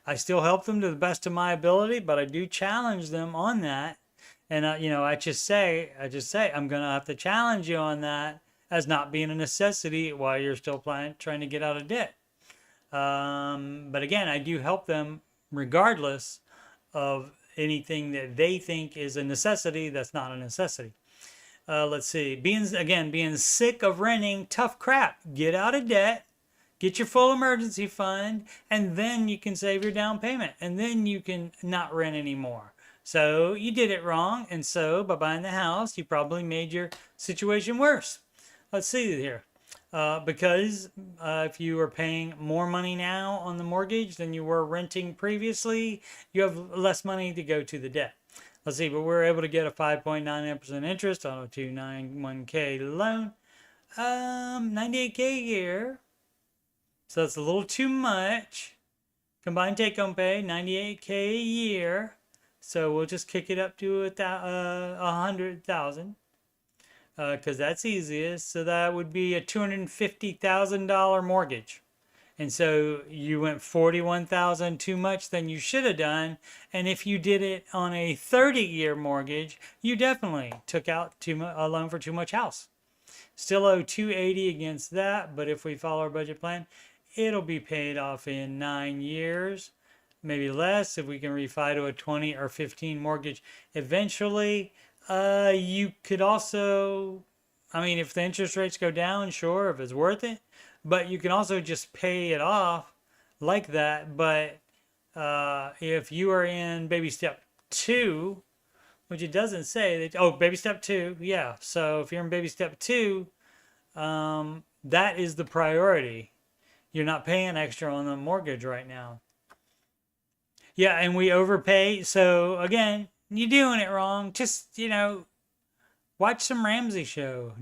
I still help them to the best of my ability, but I do challenge them on that. And I just say I'm gonna have to challenge you on that as not being a necessity while you're still trying to get out of debt. But again, I do help them regardless of anything that they think is a necessity that's not a necessity. Let's see. Being sick of renting, tough crap. Get out of debt. Get your full emergency fund, and then you can save your down payment, and then you can not rent anymore. So you did it wrong, and so by buying the house, you probably made your situation worse. Let's see here. Because if you are paying more money now on the mortgage than you were renting previously, you have less money to go to the debt. Let's see, but we're able to get a 5.99% interest on a 291K loan. 98K a year. So that's a little too much. Combined take home pay, 98K a year. So we'll just kick it up to 100,000. Because that's easiest. So that would be a $250,000 mortgage. And so you went 41,000 too much than you should have done. And if you did it on a 30-year mortgage, you definitely took out a loan for too much house. Still owe 280 against that, but if we follow our budget plan, it'll be paid off in 9 years, maybe less if we can refi to a 20 or 15 mortgage eventually. You could also, I mean, if the interest rates go down, sure, if it's worth it, but you can also just pay it off like that. But if you are in baby step 2, which it doesn't say that, oh, baby step 2, yeah. So if you're in baby step 2, that is the priority. You're not paying extra on the mortgage right now. Yeah, and we overpay. So again, you're doing it wrong. Just, watch some Ramsey show.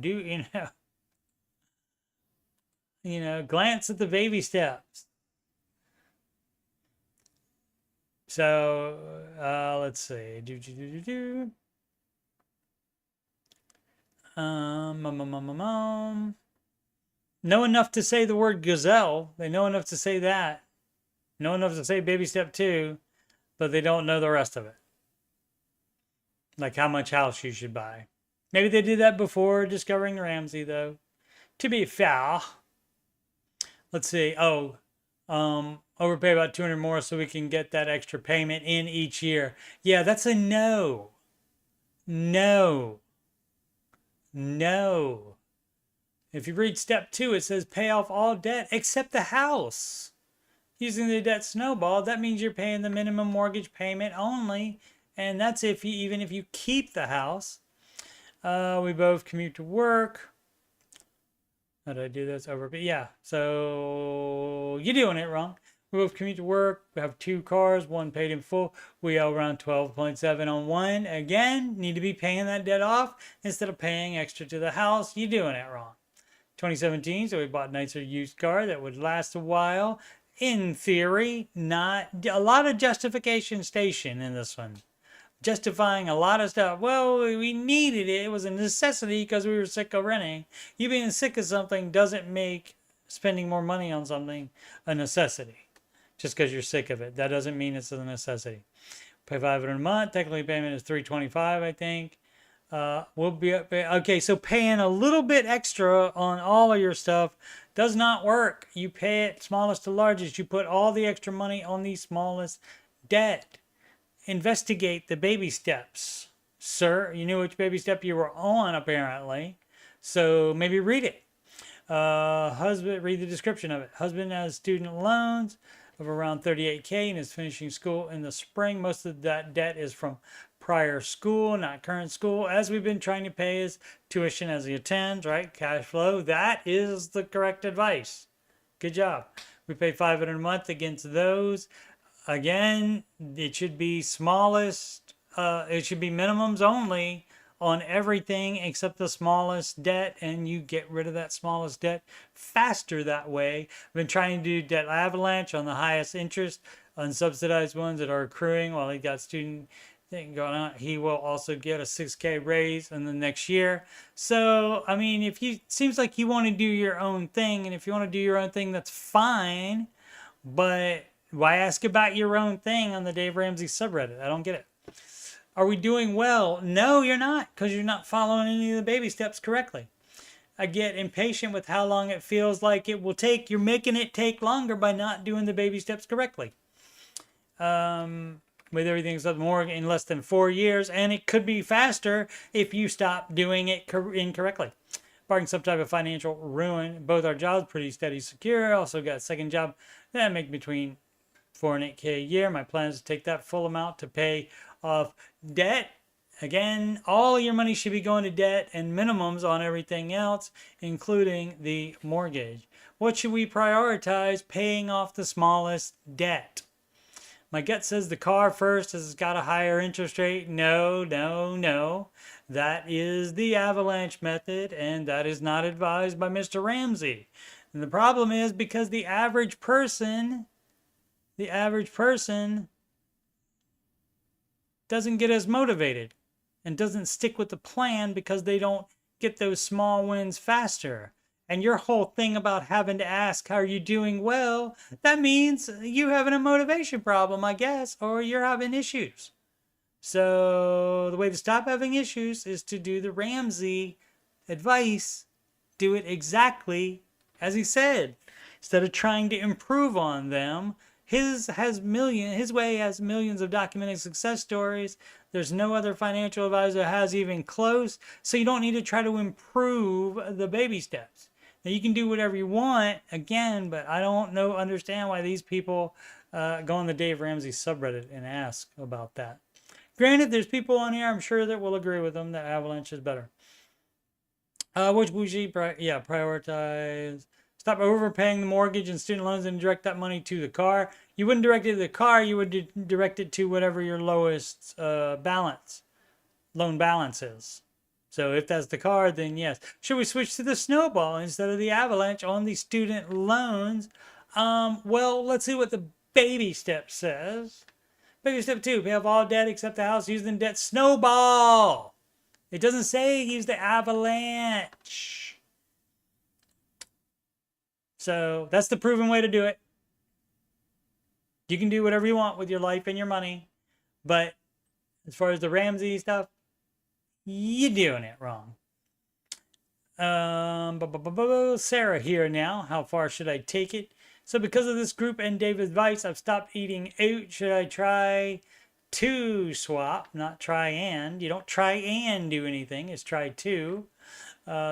Glance at the baby steps. So, let's see. Know enough to say the word gazelle. They know enough to say that. Know enough to say baby step 2, but they don't know the rest of it. Like how much house you should buy. Maybe they did that before discovering Ramsey, though. To be fair. Let's see. Oh, overpay about 200 more so we can get that extra payment in each year. Yeah, that's a no. No. No. If you read step 2, it says pay off all debt except the house. Using the debt snowball, that means you're paying the minimum mortgage payment only. And that's even if you keep the house. We both commute to work. How did I do this? Yeah. So you're doing it wrong. We both commute to work. We have 2 cars, one paid in full. We owe around 12.7 on one. Again, need to be paying that debt off instead of paying extra to the house. You're doing it wrong. 2017, so we bought a nicer used car that would last a while. In theory, not a lot of justification station in this one. Justifying a lot of stuff. Well, we needed it. It was a necessity because we were sick of renting. You being sick of something doesn't make spending more money on something a necessity. Just because you're sick of it. That doesn't mean it's a necessity. Pay $500 a month. Technically payment is $325, I think. We'll be okay. So paying a little bit extra on all of your stuff does not work. You pay it smallest to largest. You put all the extra money on the smallest debt. Investigate the baby steps, sir. You knew which baby step you were on, apparently. So maybe read it. Husband, read the description of it. Husband has student loans of around 38K and is finishing school in the spring. Most of that debt is from prior school, not current school. As we've been trying to pay his tuition as he attends, right? Cash flow. That is the correct advice. Good job. We pay $500 a month against those. Again, it should be smallest. It should be minimums only on everything except the smallest debt, and you get rid of that smallest debt faster that way. I've been trying to do debt avalanche on the highest interest, unsubsidized ones that are accruing while he got student thing going on. He will also get a 6K raise in the next year. So, I mean, seems like you want to do your own thing, and if you want to do your own thing, that's fine, but why ask about your own thing on the Dave Ramsey subreddit? I don't get it. Are we doing well? No, you're not, because you're not following any of the baby steps correctly. I get impatient with how long it feels like it will take. You're making it take longer by not doing the baby steps correctly. With everything except more in less than 4 years, and it could be faster if you stop doing it incorrectly. Barring some type of financial ruin, both our jobs pretty steady, secure. Also got a second job that make between 4 and 8K a year. My plan is to take that full amount to pay off debt Again, all your money should be going to debt and minimums on everything else, including the mortgage. What should we prioritize? Paying off the smallest debt. My gut says the car first has it got a higher interest rate. No, no, no. That is the avalanche method, and that is not advised by Mr. Ramsey. And the problem is because the average person doesn't get as motivated and doesn't stick with the plan because they don't get those small wins faster. And your whole thing about having to ask, how are you doing? Well, that means you're having a motivation problem, I guess, or you're having issues. So the way to stop having issues is to do the Ramsey advice. Do it exactly as he said. Instead of trying to improve on them, his way has millions of documented success stories. There's no other financial advisor that has even close. So you don't need to try to improve the baby steps. Now you can do whatever you want again, but I don't understand why these people go on the Dave Ramsey subreddit and ask about that. Granted, there's people on here I'm sure that will agree with them that Avalanche is better. Which would you prioritize? Stop overpaying the mortgage and student loans and direct that money to the car. You wouldn't direct it to the car. You would direct it to whatever your lowest loan balance is. So if that's the car, then yes. Should we switch to the snowball instead of the avalanche on the student loans? Well, let's see what the baby step says. Baby step 2, pay off all debt except the house used in debt. Snowball. It doesn't say use the avalanche. So that's the proven way to do it. You can do whatever you want with your life and your money. But as far as the Ramsey stuff, you're doing it wrong. Sarah here now. How far should I take it? So because of this group and David's advice, I've stopped eating out. Should I try to swap? Not try and. You don't try and do anything. It's try to.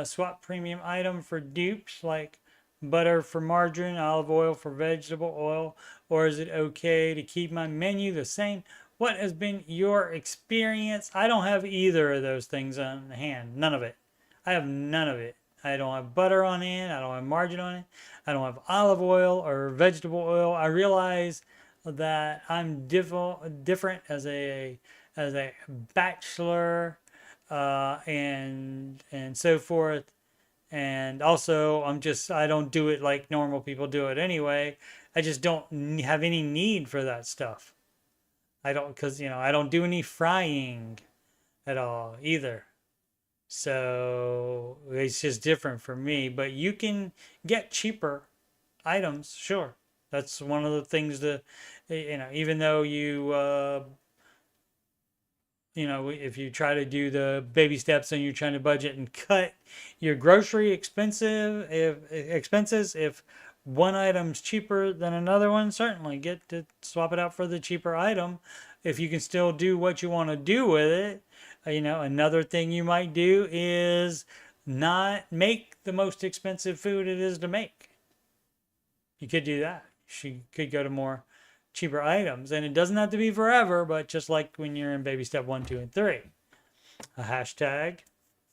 Swap premium item for dupes like butter for margarine, olive oil for vegetable oil. Or is it okay to keep my menu the same? What has been your experience? I don't have either of those things on hand. None of it. I have none of it. I don't have butter on it. I don't have margarine on it. I don't have olive oil or vegetable oil. I realize that I'm different as a bachelor and so forth. And also, I don't do it like normal people do it anyway. I just don't have any need for that stuff. I don't do any frying at all either. So it's just different for me. But you can get cheaper items, sure. That's one of the things that, even though if you try to do the baby steps and you're trying to budget and cut your grocery expenses, if one item's cheaper than another one, certainly get to swap it out for the cheaper item. If you can still do what you want to do with it, another thing you might do is not make the most expensive food it is to make. You could do that. You could go to more cheaper items, and it doesn't have to be forever, but just like when you're in baby step 1, 2, and 3. A hashtag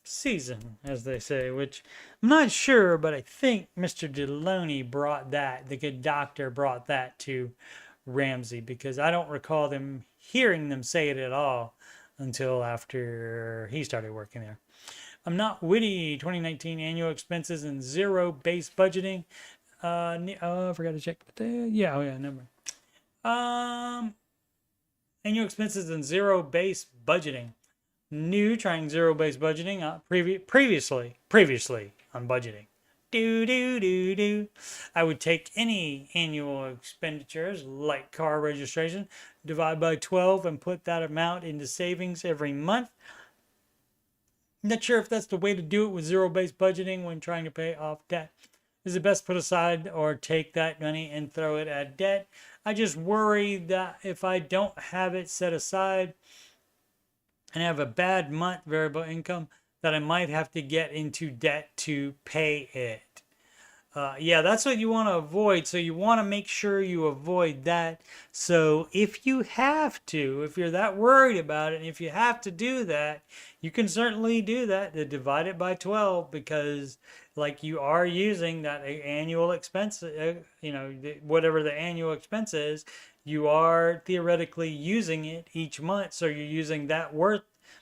season, as they say, which I'm not sure, but I think Mr. Deloney the good doctor brought that to Ramsey, because I don't recall hearing them say it at all until after he started working there. I'm not witty. 2019 annual expenses and zero base budgeting. I forgot to check. Never mind. Annual expenses and zero base budgeting. New, trying zero base budgeting. Previously on budgeting. I would take any annual expenditures like car registration, divide by 12 and put that amount into savings every month. Not sure if that's the way to do it with zero base budgeting when trying to pay off debt. Is it best put aside or take that money and throw it at debt? I just worry that if I don't have it set aside and have a bad month variable income, that I might have to get into debt to pay it. Yeah, that's what you want to avoid. So you want to make sure you avoid that. So if you have to, if you're that worried about it, and if you have to do that, you can certainly do that to divide it by 12 because like you are using that annual expense, whatever the annual expense is, you are theoretically using it each month. So you're using that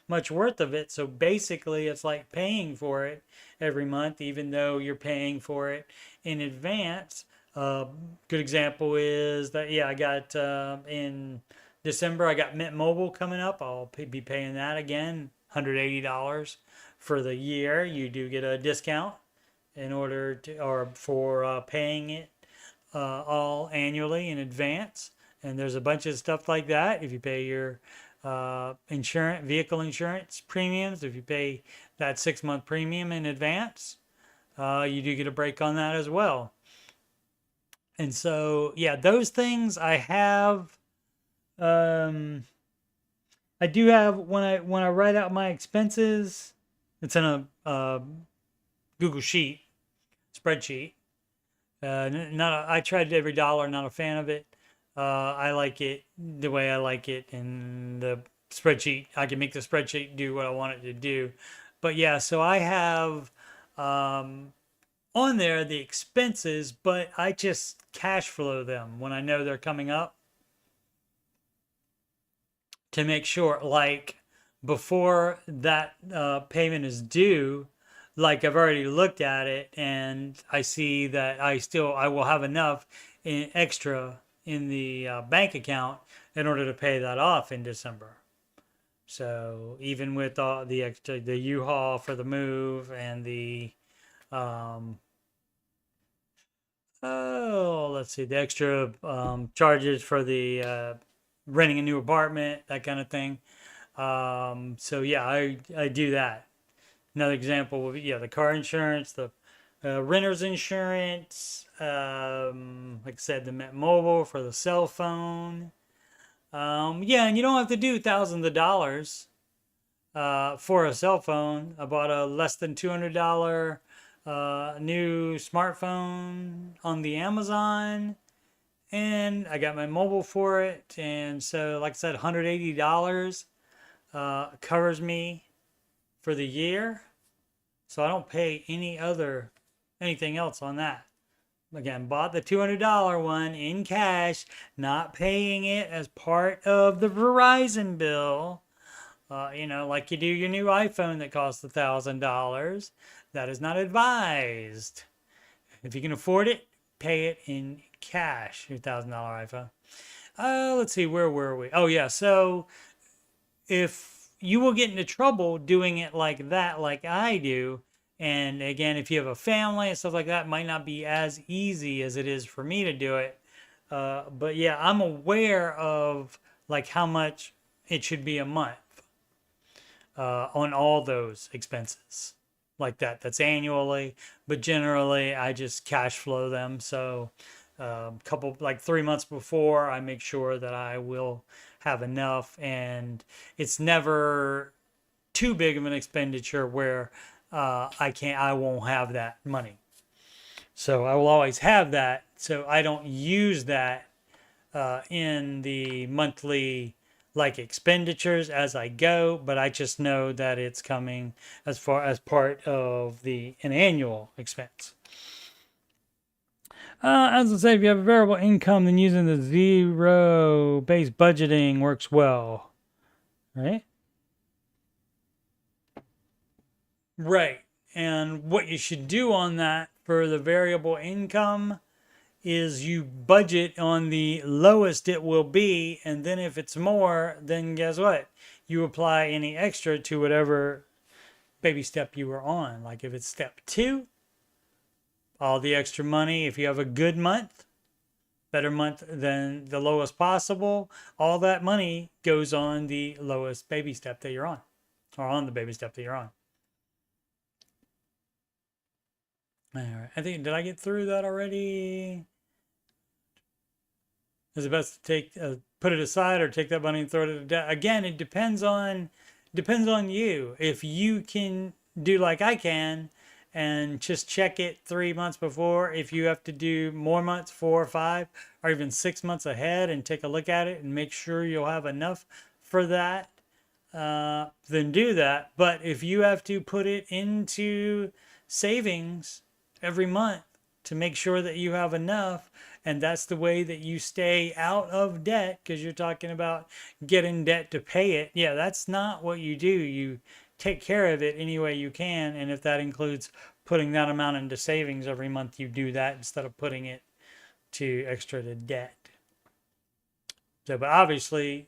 much worth of it. So basically it's like paying for it every month, even though you're paying for it in advance. Good example is that, yeah, I got in December, I got Mint Mobile coming up. I'll be paying that again, $180 for the year. You do get a discount in order to, or for paying it all annually in advance. And there's a bunch of stuff like that. If you pay your vehicle insurance premiums, if you pay that 6-month premium in advance, you do get a break on that as well. And so, yeah, those things I have. I do have when I write out my expenses, it's in a Google Sheet spreadsheet. I tried every dollar, not a fan of it. I like it the way I like it in the spreadsheet. I can make the spreadsheet do what I want it to do. But yeah, so I have on there the expenses, but I just cash flow them when I know they're coming up to make sure, like before that payment is due, like I've already looked at it and I see that I will have enough extra in the bank account in order to pay that off in December. So even with all the extra, the U-Haul for the move and the let's see, the extra charges for the renting a new apartment, that kind of thing. So yeah, I do that. Another example would be, yeah, the car insurance, the renter's insurance, like I said, the Mint Mobile for the cell phone. Yeah, and you don't have to do thousands of dollars for a cell phone. I bought a less than $200 new smartphone on the Amazon, and I got my mobile for it. And so, like I said, $180 covers me for the year. So I don't pay anything else on that. Again, bought the $200 one in cash, not paying it as part of the Verizon bill. Like you do your new iPhone that costs $1,000. That is not advised. If you can afford it, pay it in cash, your $1,000 iPhone. Let's see, where were we? Oh, yeah. So if you will get into trouble doing it like that, like I do, and again, if you have a family and stuff like that, it might not be as easy as it is for me to do it. But yeah, I'm aware of like how much it should be a month on all those expenses like that. That's annually, but generally I just cash flow them. So like 3 months before, I make sure that I will have enough, and it's never too big of an expenditure where I won't have that money. So I will always have that. So I don't use that in the monthly like expenditures as I go, but I just know that it's coming as far as part of an annual expense. As I say, if you have a variable income, then using the zero-based budgeting works well, right? Right. And what you should do on that for the variable income is you budget on the lowest it will be, and then if it's more, then guess what? You apply any extra to whatever baby step you were on. Like if it's step 2, all the extra money, if you have a good month, better month than the lowest possible, all that money goes on the lowest baby step that you're on, or on the baby step that you're on. All right. Did I get through that already? Is it best to put it aside or take that money and throw it at the debt? Again, it depends on you. If you can do like I can and just check it 3 months before. If you have to do more months, 4 or 5, or even 6 months ahead, and take a look at it and make sure you'll have enough for that, then do that. But if you have to put it into savings every month to make sure that you have enough, and that's the way that you stay out of debt, because you're talking about getting debt to pay it. Yeah, that's not what you do. You take care of it any way you can, and if that includes putting that amount into savings every month, you do that instead of putting it to extra to debt. So, but obviously,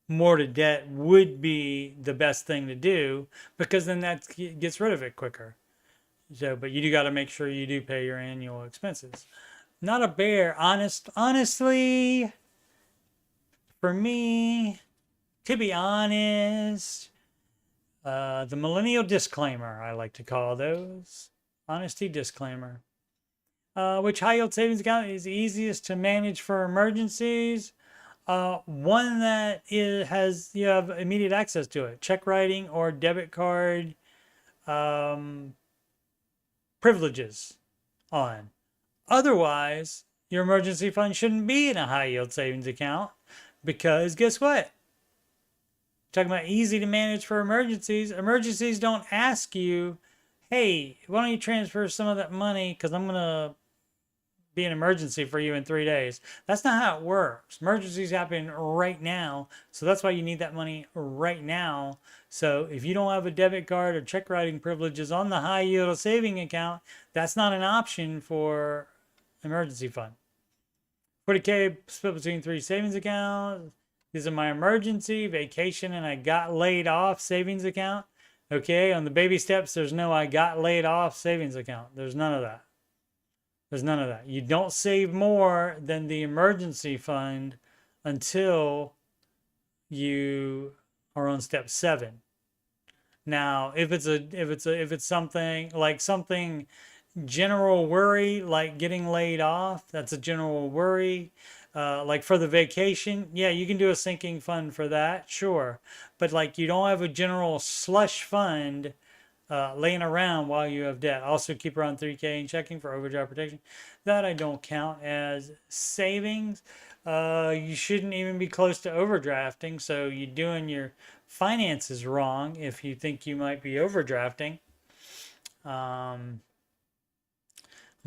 more to debt would be the best thing to do, because then that gets rid of it quicker. So, but you do got to make sure you do pay your annual expenses. Not a bear. Honestly, for me, to be honest, the millennial disclaimer, I like to call those. Honesty disclaimer. Which high yield savings account is easiest to manage for emergencies? One that has you have immediate access to it. Check writing or debit card privileges on. Otherwise, your emergency fund shouldn't be in a high yield savings account, because guess what? Talking about easy to manage for emergencies. Emergencies don't ask you, hey, why don't you transfer some of that money, because I'm going to be an emergency for you in 3 days. That's not how it works. Emergencies happen right now, so that's why you need that money right now. So if you don't have a debit card or check writing privileges on the high yield saving account, that's not an option for emergency fund. 40K split between 3 savings accounts. These are my emergency, vacation, and I got laid off savings account. Okay, on the baby steps, there's no I got laid off savings account. There's none of that. There's none of that. You don't save more than the emergency fund until you are on step 7. Now, if it's something general worry, like getting laid off, that's a general worry. Like for the vacation, yeah, you can do a sinking fund for that, sure. But like you don't have a general slush fund laying around while you have debt. Also keep around 3K in checking for overdraft protection. That I don't count as savings. You shouldn't even be close to overdrafting, so you're doing your finances wrong if you think you might be overdrafting. I'm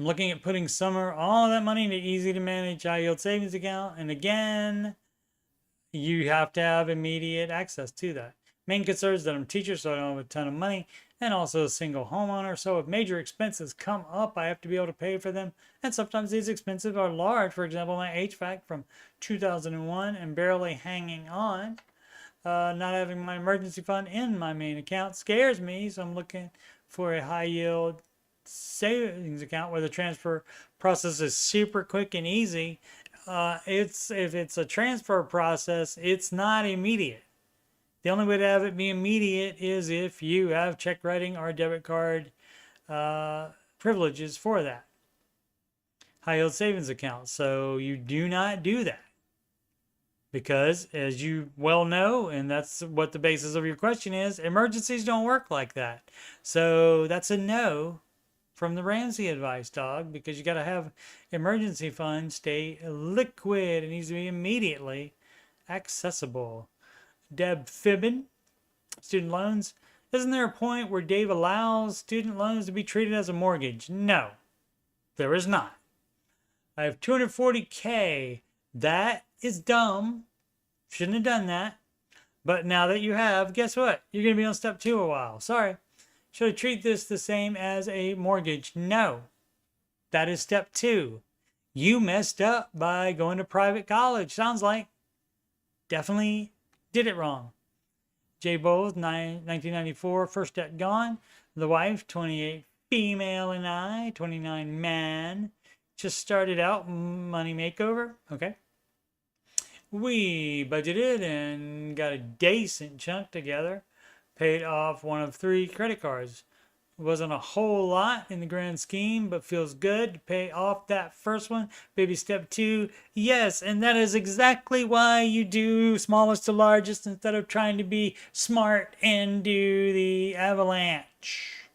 looking at putting all that money into easy to manage high yield savings account, and again, you have to have immediate access to that. Main concern is that I'm a teacher, so I don't have a ton of money, and also a single homeowner. So if major expenses come up, I have to be able to pay for them. And sometimes these expenses are large. For example, my HVAC from 2001 and barely hanging on. Not having my emergency fund in my main account scares me. So I'm looking for a high yield savings account where the transfer process is super quick and easy. If it's a transfer process, it's not immediate. The only way to have it be immediate is if you have check writing or debit card privileges for that high yield savings account. So you do not do that, because as you well know, and that's what the basis of your question is, emergencies don't work like that. So that's a no from the Ramsey advice, dog, because you got to have emergency funds stay liquid. It needs to be immediately accessible. Deb Fibbin, student loans. Isn't there a point where Dave allows student loans to be treated as a mortgage? No, there is not. I have 240K. That is dumb. Shouldn't have done that. But now that you have, guess what? You're going to be on step 2 a while. Sorry. Should I treat this the same as a mortgage? No. That is step 2. You messed up by going to private college. Sounds like. Definitely did it wrong. J. Bowles, 1994, first debt gone. The wife, 28, female, and I, 29, man. Just started out, money makeover. Okay. We budgeted and got a decent chunk together. Paid off one of 3 credit cards. It wasn't a whole lot in the grand scheme, but feels good to pay off that first one. Baby step 2, yes, and that is exactly why you do smallest to largest instead of trying to be smart and do the avalanche.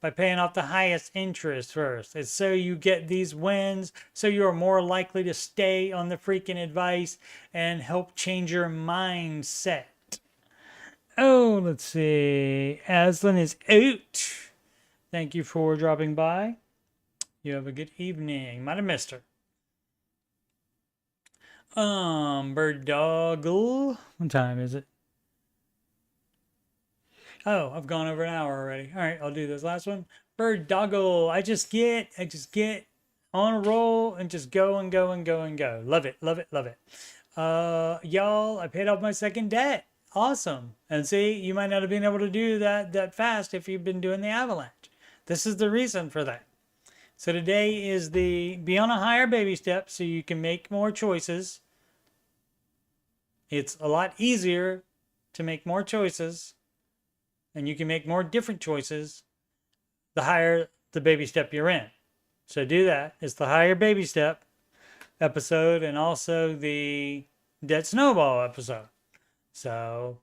by paying off the highest interest first. It's so you get these wins, so you are more likely to stay on the freaking advice and help change your mindset. Oh, let's see. Aslan is out. Thank you for dropping by. You have a good evening. Might have missed her. Bird Doggle. What time is it? Oh, I've gone over an hour already. All right, I'll do this last one. Bird Doggle. I just get on a roll and just go and go and go and go. Love it, love it, love it. Y'all, I paid off my second debt. Awesome. And see, you might not have been able to do that fast if you've been doing the avalanche. This is the reason for that. So today is the be on a higher baby step so you can make more choices. It's a lot easier to make more choices, and you can make more different choices the higher the baby step you're in. So do that. It's the higher baby step episode and also the debt snowball episode. So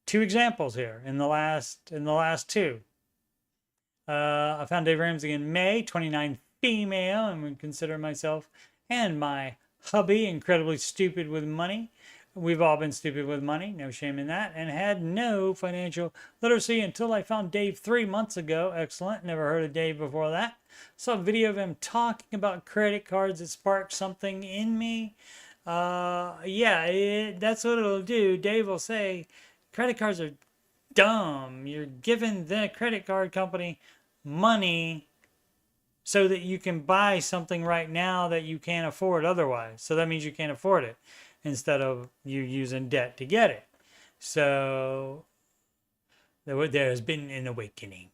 2 examples here in the last 2. I found Dave Ramsey in May, 29 female, and would consider myself and my hubby incredibly stupid with money. We've all been stupid with money, no shame in that, and had no financial literacy until I found Dave 3 months ago. Excellent, never heard of Dave before that. Saw a video of him talking about credit cards that sparked something in me. Yeah, that's what it'll do. Dave will say, credit cards are dumb. You're giving the credit card company money so that you can buy something right now that you can't afford otherwise. So that means you can't afford it instead of you using debt to get it. So there has been an awakening.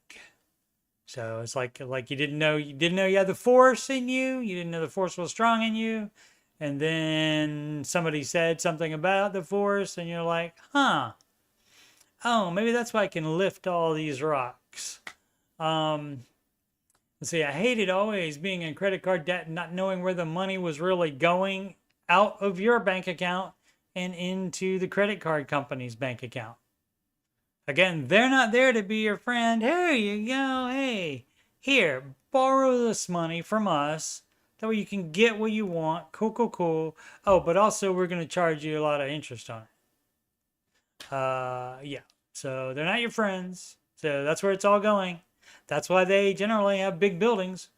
So it's like you didn't know you had the force in you. You didn't know the force was strong in you. And then somebody said something about the force and you're like, huh. Oh, maybe that's why I can lift all these rocks. Let's see, I hated always being in credit card debt and not knowing where the money was really going out of your bank account and into the credit card company's bank account. Again, they're not there to be your friend. Here you go. Hey, here, borrow this money from us. That way you can get what you want. Cool, cool, cool. Oh, but also we're going to charge you a lot of interest on it. Yeah. So they're not your friends. So that's where it's all going. That's why they generally have big buildings.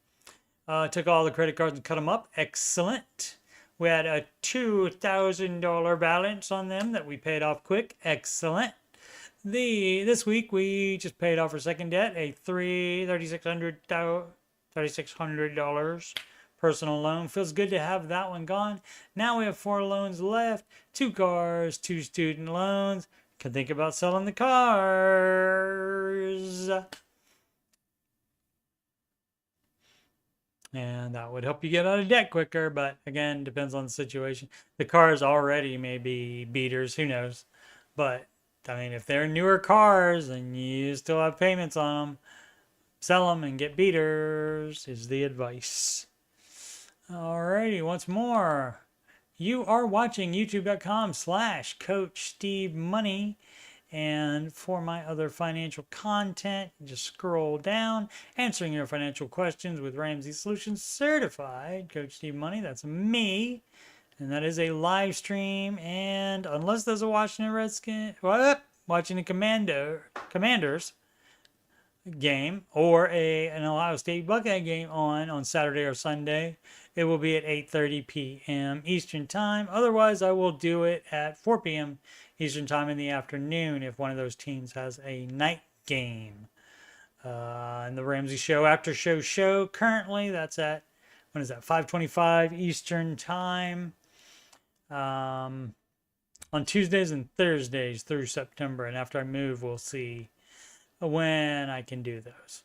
Took all the credit cards and cut them up. Excellent. We had a $2,000 balance on them that we paid off quick. Excellent. This week we just paid off our second debt, a $3,600 personal loan. Feels good to have that one gone. Now we have 4 loans left, 2 cars, 2 student loans. Can think about selling the cars. And that would help you get out of debt quicker, but again, depends on the situation. The cars already may be beaters, who knows. But, I mean, if they're newer cars and you still have payments on them, sell them and get beaters is the advice. Alrighty, once more. You are watching youtube.com/coachstevemoney. And for my other financial content, just scroll down, answering your financial questions with Ramsey Solutions Certified Coach Steve Money. That's me. And that is a live stream. And unless there's a Washington Redskins, watching the Commanders game or an Ohio State Buckeye game on Saturday or Sunday, it will be at 8:30 p.m. Eastern Time. Otherwise, I will do it at 4 p.m. Eastern Time in the afternoon if one of those teams has a night game. And the Ramsey Show After Show currently, that's at, when is that, 5:25 Eastern Time on Tuesdays and Thursdays through September. And after I move, we'll see when I can do those.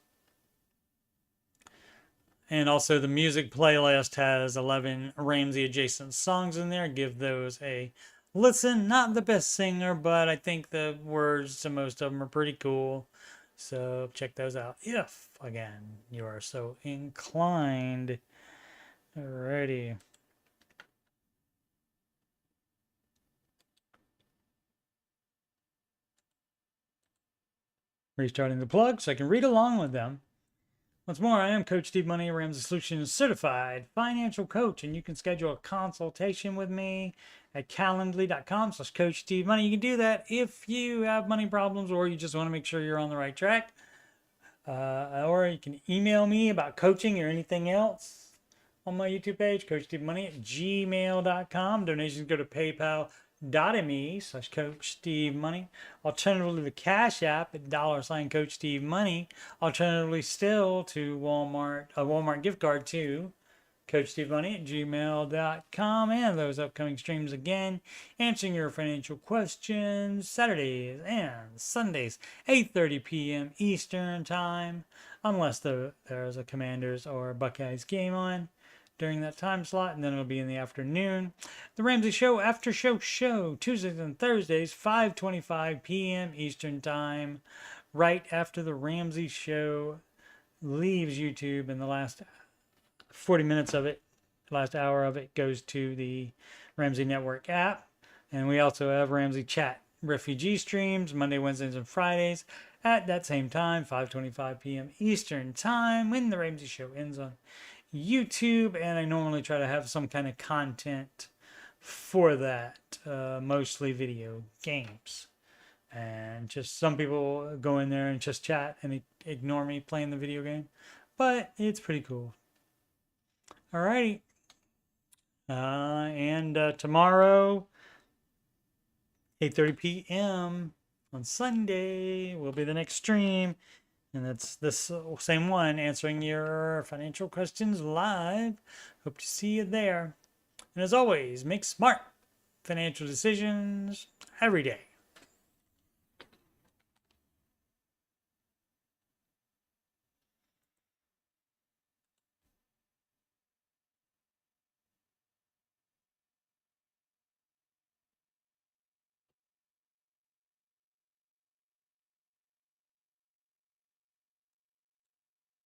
And also the music playlist has 11 Ramsey adjacent songs in there. Give those a listen. Not the best singer, but I think the words to most of them are pretty cool. So check those out if, again, you are so inclined. Alrighty. Restarting the plug so I can read along with them. Once more, I am Coach Steve Money, Ramsey Solutions certified financial coach, and you can schedule a consultation with me at calendly.com/Coach Steve Money. You can do that if you have money problems or you just want to make sure you're on the right track. Or you can email me about coaching or anything else on my YouTube page, coachstevemoney@gmail.com. Donations go to paypal.me/CoachSteveMoney. Alternatively, the Cash App at $Coach Steve Money. Alternatively, still to a Walmart gift card to coachstevemoney@gmail.com. And those upcoming streams again, answering your financial questions Saturdays and Sundays, 8:30 p.m. Eastern Time, unless there's a Commanders or Buckeyes game on during that time slot, and then it'll be in the afternoon. The Ramsey Show After Show Tuesdays and Thursdays, 5:25 p.m. Eastern Time, right after the Ramsey Show leaves YouTube, and the last 40 minutes of it, last hour of it, goes to the Ramsey Network app. And we also have Ramsey Chat refugee streams Monday, Wednesdays, and Fridays at that same time, 5:25 p.m. Eastern Time, when the Ramsey Show ends on YouTube. And I normally try to have some kind of content for that, mostly video games. And just some people go in there and just chat and ignore me playing the video game, but it's pretty cool. Alrighty. And tomorrow, 8:30 p.m. on Sunday will be the next stream. And that's this same one, answering your financial questions live. Hope to see you there. And as always, make smart financial decisions every day.